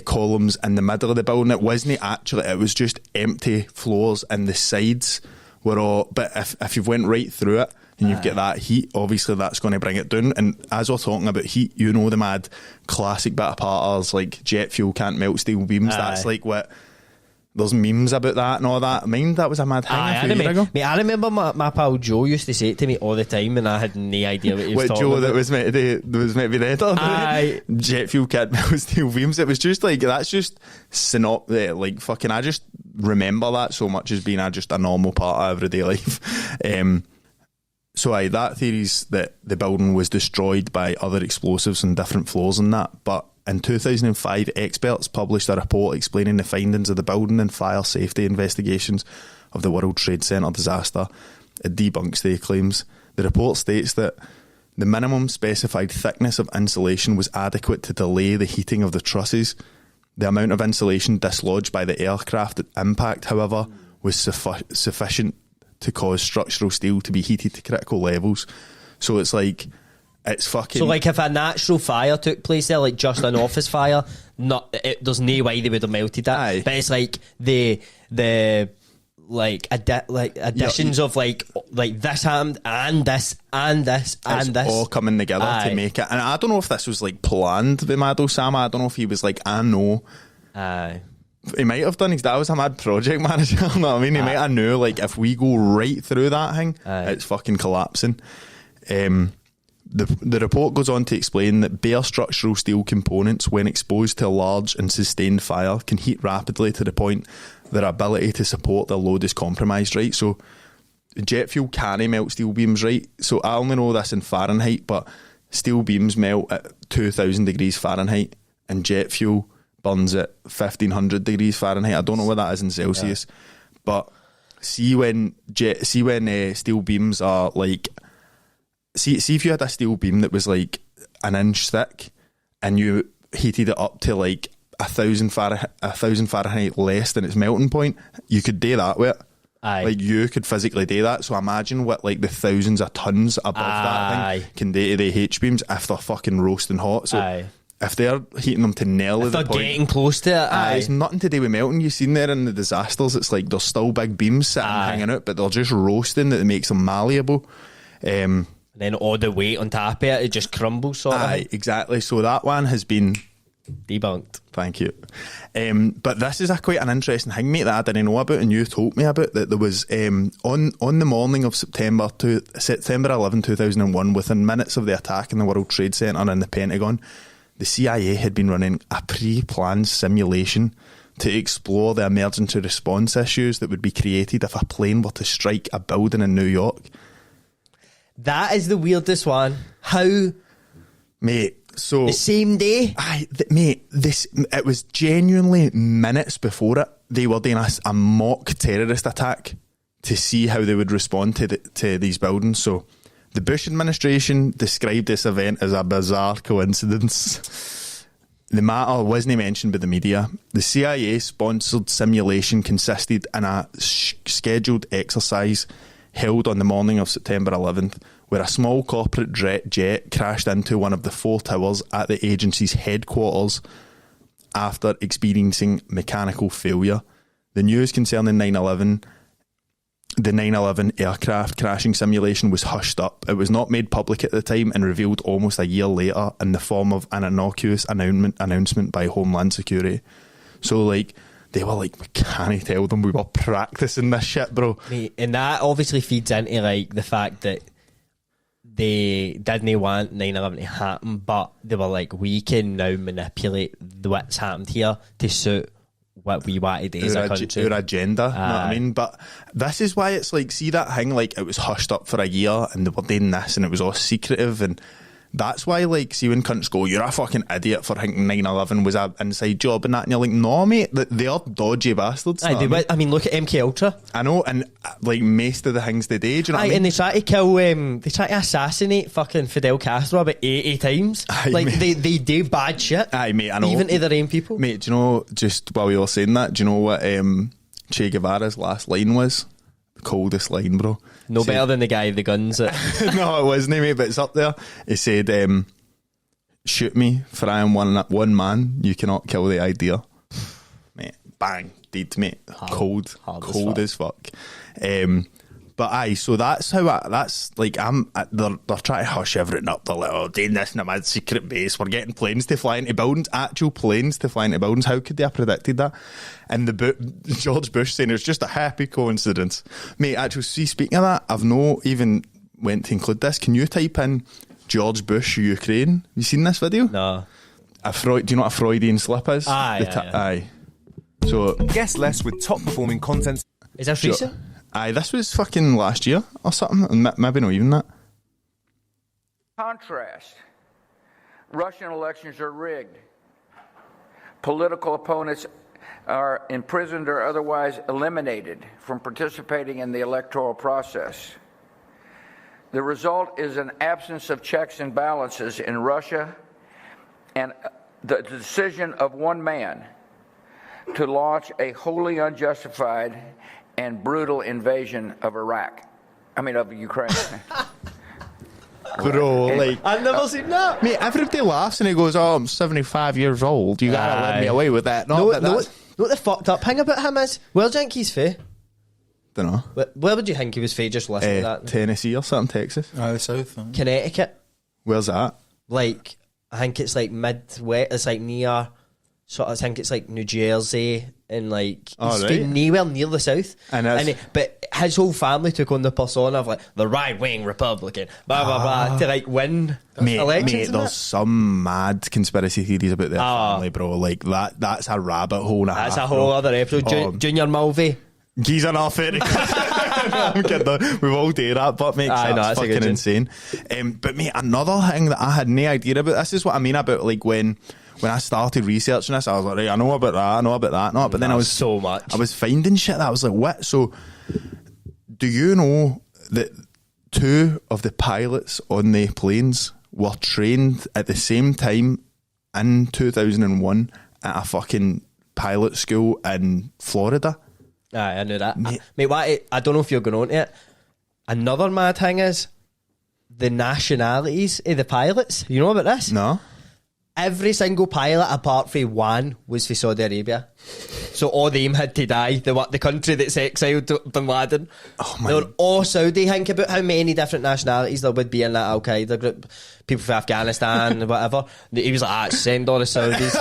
columns in the middle of the building. It wasn't actually, it was just empty floors and the sides were all, but if you've went right through it and you've got that heat, obviously that's going to bring it down. And as we're talking about heat, you know the mad classic bit of parters like jet fuel can't melt steel beams. That's like what, there's memes about that and all that. Mind that was a mad thing a few years ago. Mate, I remember my pal Joe used to say it to me all the time and I had no idea what he was talking Joe about. That was meant to be the jet fuel can't melt steel beams. It was just like, that's just like fucking, I just remember that so much as being just a normal part of everyday life. So that theory's that the building was destroyed by other explosives on different floors and that. But in 2005, experts published a report explaining the findings of the building and fire safety investigations of the World Trade Center disaster. It debunks the claims. The report states that the minimum specified thickness of insulation was adequate to delay the heating of the trusses. The amount of insulation dislodged by the aircraft impact, however, was sufficient to cause structural steel to be heated to critical levels. So it's like, it's fucking... So like if a natural fire took place there, like just an office fire, there's no way they would have melted that. But it's like the additions of like this happened and this and this and this all coming together to make it. And I don't know if this was like planned with Mad Osama. I don't know if he was like, I know. He might have done. His dad was a mad project manager. You know what I mean? He might have knew, like, if we go right through that thing, it's fucking collapsing. The report goes on to explain that bare structural steel components, when exposed to a large and sustained fire, can heat rapidly to the point their ability to support their load is compromised, right? So jet fuel can melt steel beams, right? So I only know this in Fahrenheit, but steel beams melt at 2,000 degrees Fahrenheit and jet fuel burns at 1,500 degrees Fahrenheit. I don't know what that is in Celsius, but see when steel beams are like, see if you had a steel beam that was like an inch thick and you heated it up to like 1,000 Fahrenheit less than its melting point, you could do that with it. Like you could physically do that. So imagine what like the thousands of tons above that thing can do to the H beams if they're fucking roasting hot. So if they're heating them to nearly the point, they're getting close to it. It's nothing to do with melting. You've seen there in the disasters, it's like there's still big beams sitting hanging out, but they're just roasting that makes them malleable. And then all the weight on top of it just crumbles sort of. Exactly. So that one has been Debunked. Thank you. But this is quite an interesting thing, mate, that I didn't know about, and you told me about, that there was on the morning of September 11, 2001, within minutes of the attack in the World Trade Center and the Pentagon, the CIA had been running a pre-planned simulation to explore the emergency response issues that would be created if a plane were to strike a building in New York. That is the weirdest one. How? Mate, so... The same day? Mate, it was genuinely minutes before it. They were doing a mock terrorist attack to see how they would respond to these buildings. So the Bush administration described this event as a bizarre coincidence. The matter wasn't mentioned by the media. The CIA-sponsored simulation consisted in a scheduled exercise held on the morning of September 11th, where a small corporate jet crashed into one of the 4 towers at the agency's headquarters after experiencing mechanical failure. The news concerning the 9/11 aircraft crashing simulation was hushed up. It was not made public at the time and revealed almost a year later in the form of an innocuous announcement by Homeland Security. So, like, they were like, we can't tell them we were practicing this shit, bro. Mate, and that obviously feeds into, like, the fact that they didn't want 9/11 to happen, but they were like, we can now manipulate what's happened here to suit what we want to do as a country. Our agenda, you know what I mean? But this is why it's like, see that thing, like, it was hushed up for a year and they were doing this and it was all secretive, and that's why, like, see when cunts go, you're a fucking idiot for thinking 9/11 was an inside job and that, and you're like, no, mate, they are dodgy bastards. I mean, look at MK Ultra. I know, and like most of the things they did, you know what I mean? And they try to kill, they try to assassinate fucking Fidel Castro about 80 times. Like, they do bad shit. Aye, mate, I know. Even to their own people. Mate, do you know, just while we were saying that, do you know what Che Guevara's last line was? The coldest line, bro. No better than the guy with the guns. No, it wasn't, mate, but it's up there. He said, shoot me, for I am one man, you cannot kill the idea. Mate, bang, dead, mate. Cold as fuck. But aye, so that's how they're trying to hush everything up. They're like, oh, doing this in a mad secret base. We're getting planes to fly into buildings, actual planes to fly into buildings. How could they have predicted that? And George Bush saying it's just a happy coincidence. Mate, actually, see, speaking of that, I've no even went to include this. Can you type in George Bush, Ukraine? Have you seen this video? No. Do you know what a Freudian slip is? Aye. So, guest list with top performing content. Is that recent? Aye, this was fucking last year or something, maybe not even that. Contrast. Russian elections are rigged. Political opponents are imprisoned or otherwise eliminated from participating in the electoral process. The result is an absence of checks and balances in Russia and the decision of one man to launch a wholly unjustified and brutal invasion of of Ukraine. Bro, like, I've never seen that. Mate, everybody laughs and he goes, oh, I'm 75 years old. You gotta let me away with that. What the fucked up thing about him is, where do you think he's from? Don't know. Where would you think he was from? Just listen to that. Tennessee or something, Texas. The south. Connecticut. Where's that? Like, I think it's like Midwest. It's like near. So I think it's like New Jersey and like he's been nowhere near the south. But his whole family took on the persona of like the right wing Republican, blah blah blah, to like win elections. Mate, there's some mad conspiracy theories about their family, bro. Like that's a rabbit hole. That's a whole other episode. Junior Mulvey. Geezer off it. I'm kidding. We've all done that, but mate, that's fucking insane. But mate, another thing that I had no idea about. This is what I mean about like when I started researching this, I was like, right, I know about that, but then I was so much. I was finding shit that I was like, what? So, do you know that 2 of the pilots on the planes were trained at the same time in 2001 at a fucking pilot school in Florida? Aye, I knew that. Mate, I don't know if you're going on to it. Another mad thing is the nationalities of the pilots. You know about this? No. Every single pilot apart from one was for Saudi Arabia. So all them had to die. The country that's exiled Bin Laden. Oh my! They were all Saudi. Think about how many different nationalities there would be in that Al Qaeda group. People from Afghanistan, whatever. He was like, send all the Saudis.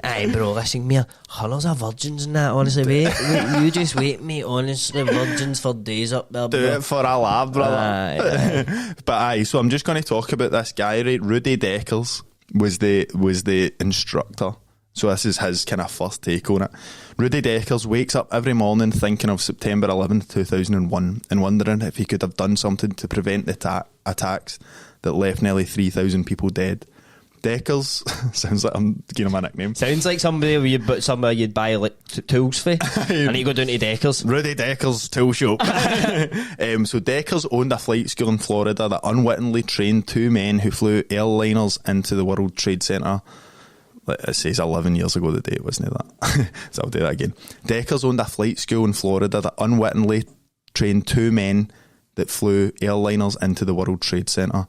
aye, bro, listen, me, hundreds of virgins and that, honestly, wait, you just wait, mate, honestly, virgins for days up there, bro. Do it for a laugh, brother. Aye. But so I'm just going to talk about this guy, right? Rudy Deckers was the instructor. So this is his kind of first take on it. Rudy Deckers wakes up every morning thinking of September 11th, 2001 and wondering if he could have done something to prevent the attacks that left nearly 3,000 people dead. Deckers sounds like I'm giving him a nickname. Sounds like somebody you'd buy like tools for. And you go down to Deckers. Rudy Deckers Tool Shop. So Deckers owned a flight school in Florida that unwittingly trained two men who flew airliners into the World Trade Center. It says 11 years ago the date, wasn't it that? So I'll do that again. Deckers owned a flight school in Florida that unwittingly trained two men that flew airliners into the World Trade Center.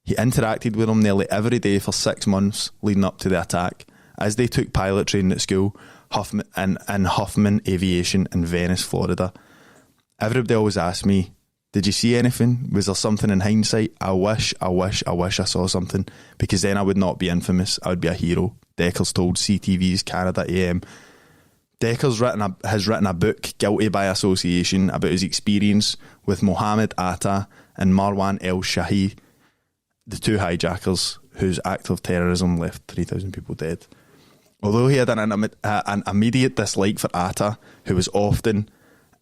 He interacted with them nearly every day for 6 months leading up to the attack, as they took pilot training at school, Huffman Aviation in Venice, Florida. Everybody always asks me, did you see anything? Was there something in hindsight? I wish I saw something, because then I would not be infamous. I would be a hero. Deckers told CTV's Canada AM. Deckers has written a book, Guilty by Association, about his experience with Mohammed Atta and Marwan El-Shahi, the two hijackers whose act of terrorism left 3,000 people dead. Although he had an immediate dislike for Atta, who was often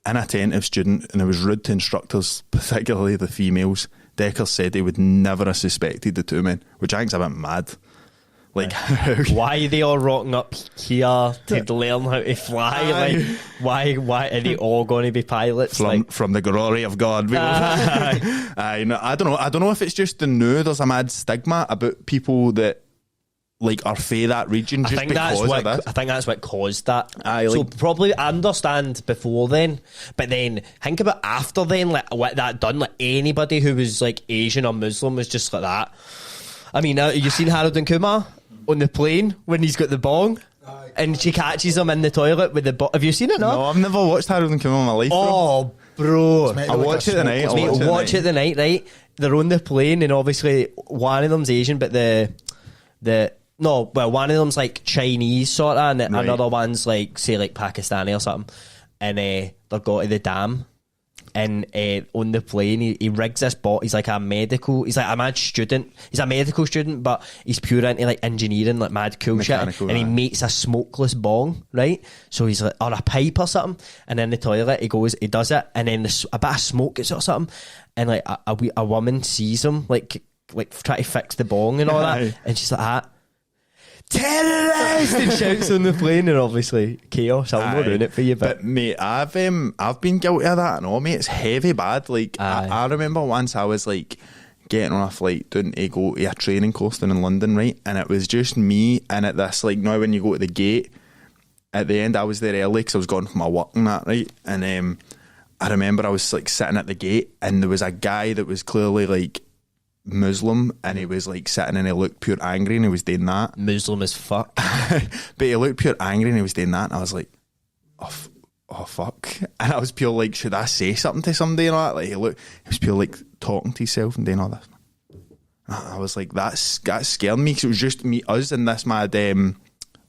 an attentive student and who was rude to instructors, particularly the females, Deckers said he would never have suspected the two men, which I think's a bit mad. Like, why are they all rocking up here to learn how to fly? Like, why are they all going to be pilots? From the glory of God. I don't know if it's just the new. There's a mad stigma about people that like are fae that region just because of this. I think that's what caused that. So probably I understand before then, but then think about after then, like what that done. Like anybody who was like Asian or Muslim was just like that. I mean, you seen Harold and Kumar on the plane when he's got the bong and she catches him in the toilet with the bong. Have you seen it? No, I've never watched Harold and Kumar in my life. Oh, bro. I'll watch it tonight. Watch it tonight, right? They're on the plane and obviously one of them's Asian, but one of them's like Chinese sort of, and another one's like, say, like Pakistani or something. And they'll go to the dam. And on the plane, he rigs this bot. He's like a mad student. He's a medical student, but he's pure into like engineering, like mad cool shit. And he makes a smokeless bong, right? So he's like, or a pipe or something. And in the toilet, he does it, and then a bit of smoke gets out or something. And like a woman sees him, like try to fix the bong and all that, and she's like, terrorist, and shouts on the plane, and obviously chaos. I'll not ruin it for you, but mate, I've been guilty of that and all, mate. It's heavy bad. Like I remember once I was like getting on a flight doing to go to a training course down in London, right? And it was just me, and at this, like, now when you go to the gate at the end, I was there early because I was going for my work and that, right? And I remember I was like sitting at the gate, and there was a guy that was clearly like Muslim, and he was like sitting and he looked pure angry, and he was doing that. Muslim as fuck. But he looked pure angry and he was doing that, and I was like, oh fuck. And I was pure like, should I say something to somebody and all that? Like he was pure like talking to himself and doing all this. I was like, that scared me, because it was just us and this mad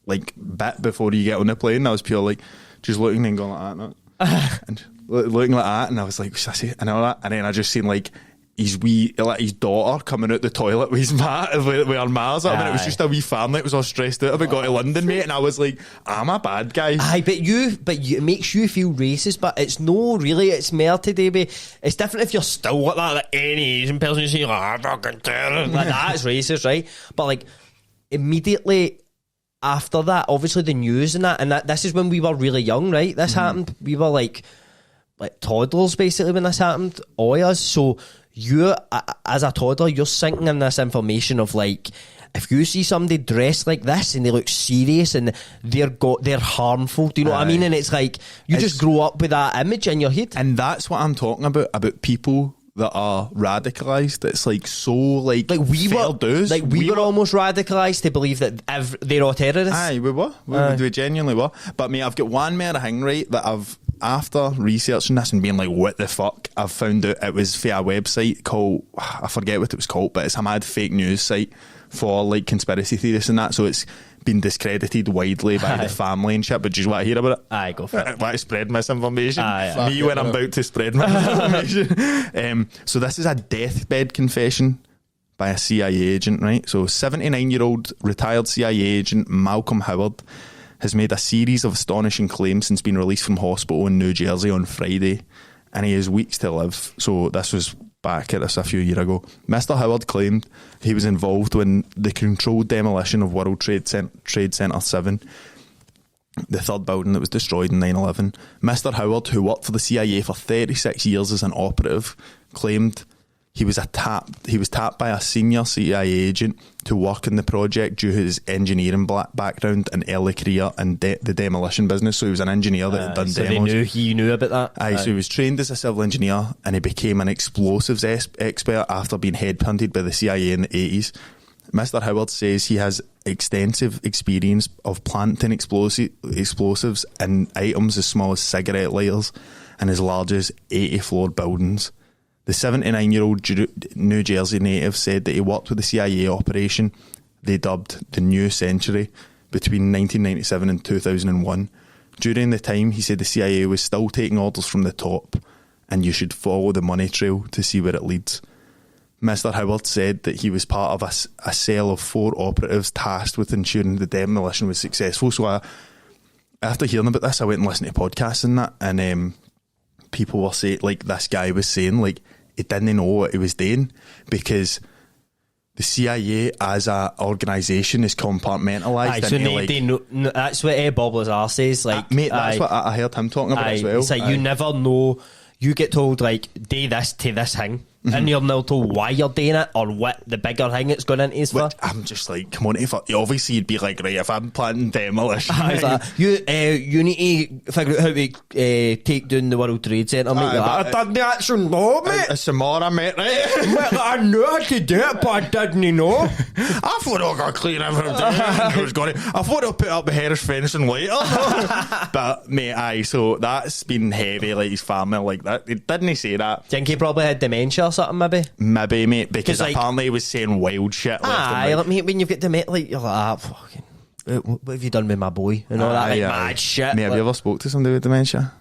like bit before you get on the plane. I was pure like just looking and going like that, and looking like that, and I was like, should I say it? And all that, and then I just seen like his daughter coming out the toilet with his mat with her mouth up, and it was just a wee family. It was all stressed out about going to London, mate, and I was like, I'm a bad guy. Aye, but it makes you feel racist, but it's no really. It's more today. It's different if you're still like any Asian person, you say, fucking terror, like that's racist, right? But like immediately after that, obviously the news and that this is when we were really young, right? This happened. We were like toddlers basically when this happened, all of us. So you, as a toddler, you're sinking in this information of like, if you see somebody dressed like this and they look serious and they're harmful, do you know what I mean? And it's like you just grow up with that image in your head, and that's what I'm talking about people that are radicalised. It's like so like we fair were dues. like we were almost radicalised to believe that they're all terrorists. Aye, we were. We genuinely were. But mate, I've got one more thing, right, that I've, after researching this and being like, what the fuck, I've found out it was for a website called, I forget what it was called, but it's a mad fake news site for like conspiracy theorists and that. So it's been discredited widely by the family and shit. But do you want to hear about it? Aye, go for it. Want to spread misinformation? Aye. Me when I'm about to spread misinformation. So this is a deathbed confession by a CIA agent, right? So 79-year-old retired CIA agent Malcolm Howard has made a series of astonishing claims since being released from hospital in New Jersey on Friday, and he has weeks to live. So this was back at this a few years ago. Mr. Howard claimed he was involved in the controlled demolition of World Trade Center 7, the third building that was destroyed in 9/11. Mr. Howard, who worked for the CIA for 36 years as an operative, claimed he was tapped by a senior CIA agent to work in the project due to his engineering background and early career in the demolition business. So he was an engineer that had done so demos. He knew about that. Aye, so he was trained as a civil engineer and he became an explosives expert after being headhunted by the CIA in the 80s. Mr. Howard says he has extensive experience of planting explosives in items as small as cigarette lighters and as large as 80-floor buildings. The 79-year-old New Jersey native said that he worked with the CIA operation they dubbed the New Century between 1997 and 2001. During the time, he said the CIA was still taking orders from the top and you should follow the money trail to see where it leads. Mr. Howard said that he was part of a cell of 4 operatives tasked with ensuring the demolition was successful. So after hearing about this, I went and listened to podcasts and that, and people were saying, like, this guy was saying, like, he didn't know what he was doing because the CIA as a organisation is compartmentalised. Aye, so they know, that's what Bob Lazar says. Like, mate, that's what I heard him talking about as well. It's like you never know. You get told, like, do this to this thing, and you're not told why you're doing it or what the bigger thing it's going into is for. I'm just like, come on, obviously you'd be like, right, if I'm planning demolition, you need to figure out how to take down the World Trade Center, mate. I didn't actually know, mate. It's tomorrow, mate, right? I knew I could do it, but I didn't know. I thought I got clean everything. I thought I'll put up the Harris fencing later. But, mate, aye, so that's been heavy, like his family, like that. Didn't he say that? Think he probably had dementia or something, maybe? Maybe, mate, because like, apparently he was saying wild shit. Aye, like, mate, when you've got dementia, like, you're like, fucking, what have you done with my boy? And all that, like, mad shit. Mate, have you ever spoke to somebody with dementia?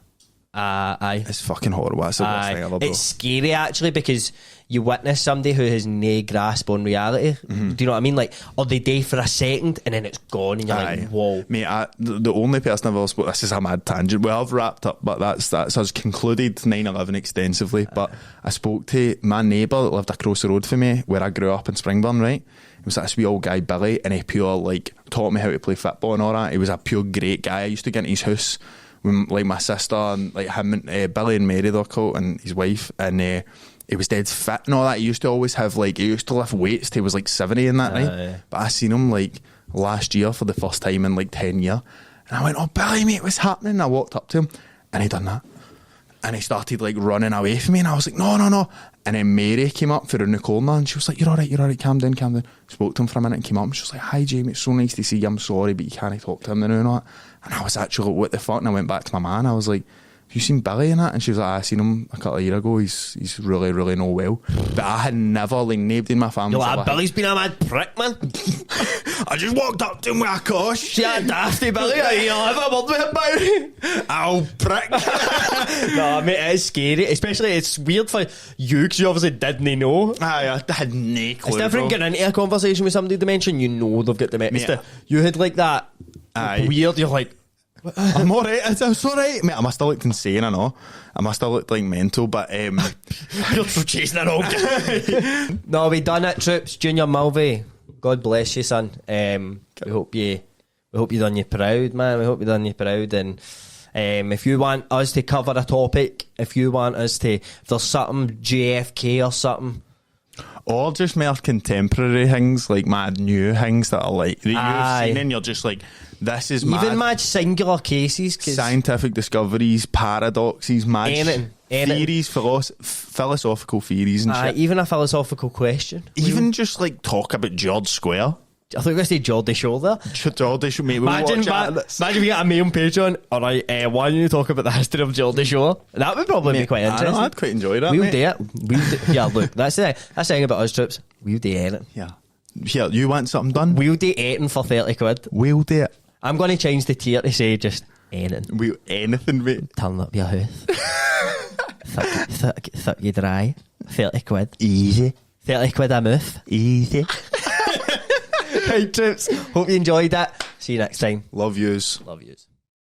Aye. It's fucking horrible. That's the worst thing ever, bro. It's scary, actually, because you witness somebody who has no grasp on reality. Do you know what I mean? Like, or they die for a second and then it's gone and you're like, whoa. Mate, the only person I've ever spoke, this is a mad tangent, well, I've wrapped up, but that's us concluded 9/11 extensively. But I spoke to my neighbour that lived across the road from me where I grew up in Springburn, right? He was this wee old guy, Billy, and he pure, like, taught me how to play football and all that. He was a pure great guy. I used to get into his house with, like, my sister and, like, him and Billy and Mary, they're called, and his wife, and he was dead fit and all that. He used to always have, like, he used to lift weights till he was like 70 and that, right? But I seen him, like, last year for the first time in, like, 10 years. And I went, oh, Billy, mate, what's happening? And I walked up to him and he done that. And he started, like, running away from me. And I was like, no. And then Mary came up for a new corner and she was like, you're all right, calm down. Spoke to him for a minute and came up and she was like, hi, Jamie, it's so nice to see you. I'm sorry, but you can't talk to him now and all that. And I was actually like, what the fuck? And I went back to my man. I was like, have you seen Billy in that? And she was like, I seen him a couple of years ago. He's really, really not well. But I had never, like, nobody in my family. You're like, Billy's been a mad prick, man. I just walked up to him with a cosh. See that dafty Billy? You'll have a word with him about it. Ow, prick. No, mate, it is scary. Especially, it's weird for you because you obviously didn't know. Aye, I had no clue. It's different getting into a conversation with somebody with dementia and you know they've got dementia. You had, like, that weird, you're like, I'm alright, it's alright. Mate, I must have looked insane, I know. I must have looked like mental, but you're chasing it all. No, we done it, Troops. Junior Mulvey, God bless you, son. We hope you done you proud, man. We hope you done you proud. And if you want us to cover a topic, if there's something JFK or something, or just more contemporary things, like mad new things that are like that you've seen and you're just like, this is mad. Even mad singular cases, scientific discoveries, paradoxes, mad anything. Theories, philosophical theories and shit. Even a philosophical question. Even just like talk about George Square. I think I say Geordie Shore there. Geordie Shore, mate. Imagine we get a me on Patreon. Alright, why don't you talk about the history of Geordie Shore? That would probably be quite interesting. I'd quite enjoy that. We'll do it. Yeah, look, that's the thing about us troops. We'll do anything. Yeah. Here, you want something done? We'll do anything for 30 quid. We'll do it. I'm going to change the tier to say just anything. Anything, mate. Turn up your house. Fuck you dry. 30 quid. Easy. 30 quid a month. Easy. Right, troops. Hope you enjoyed that. See you next time. Love yous. Love yous.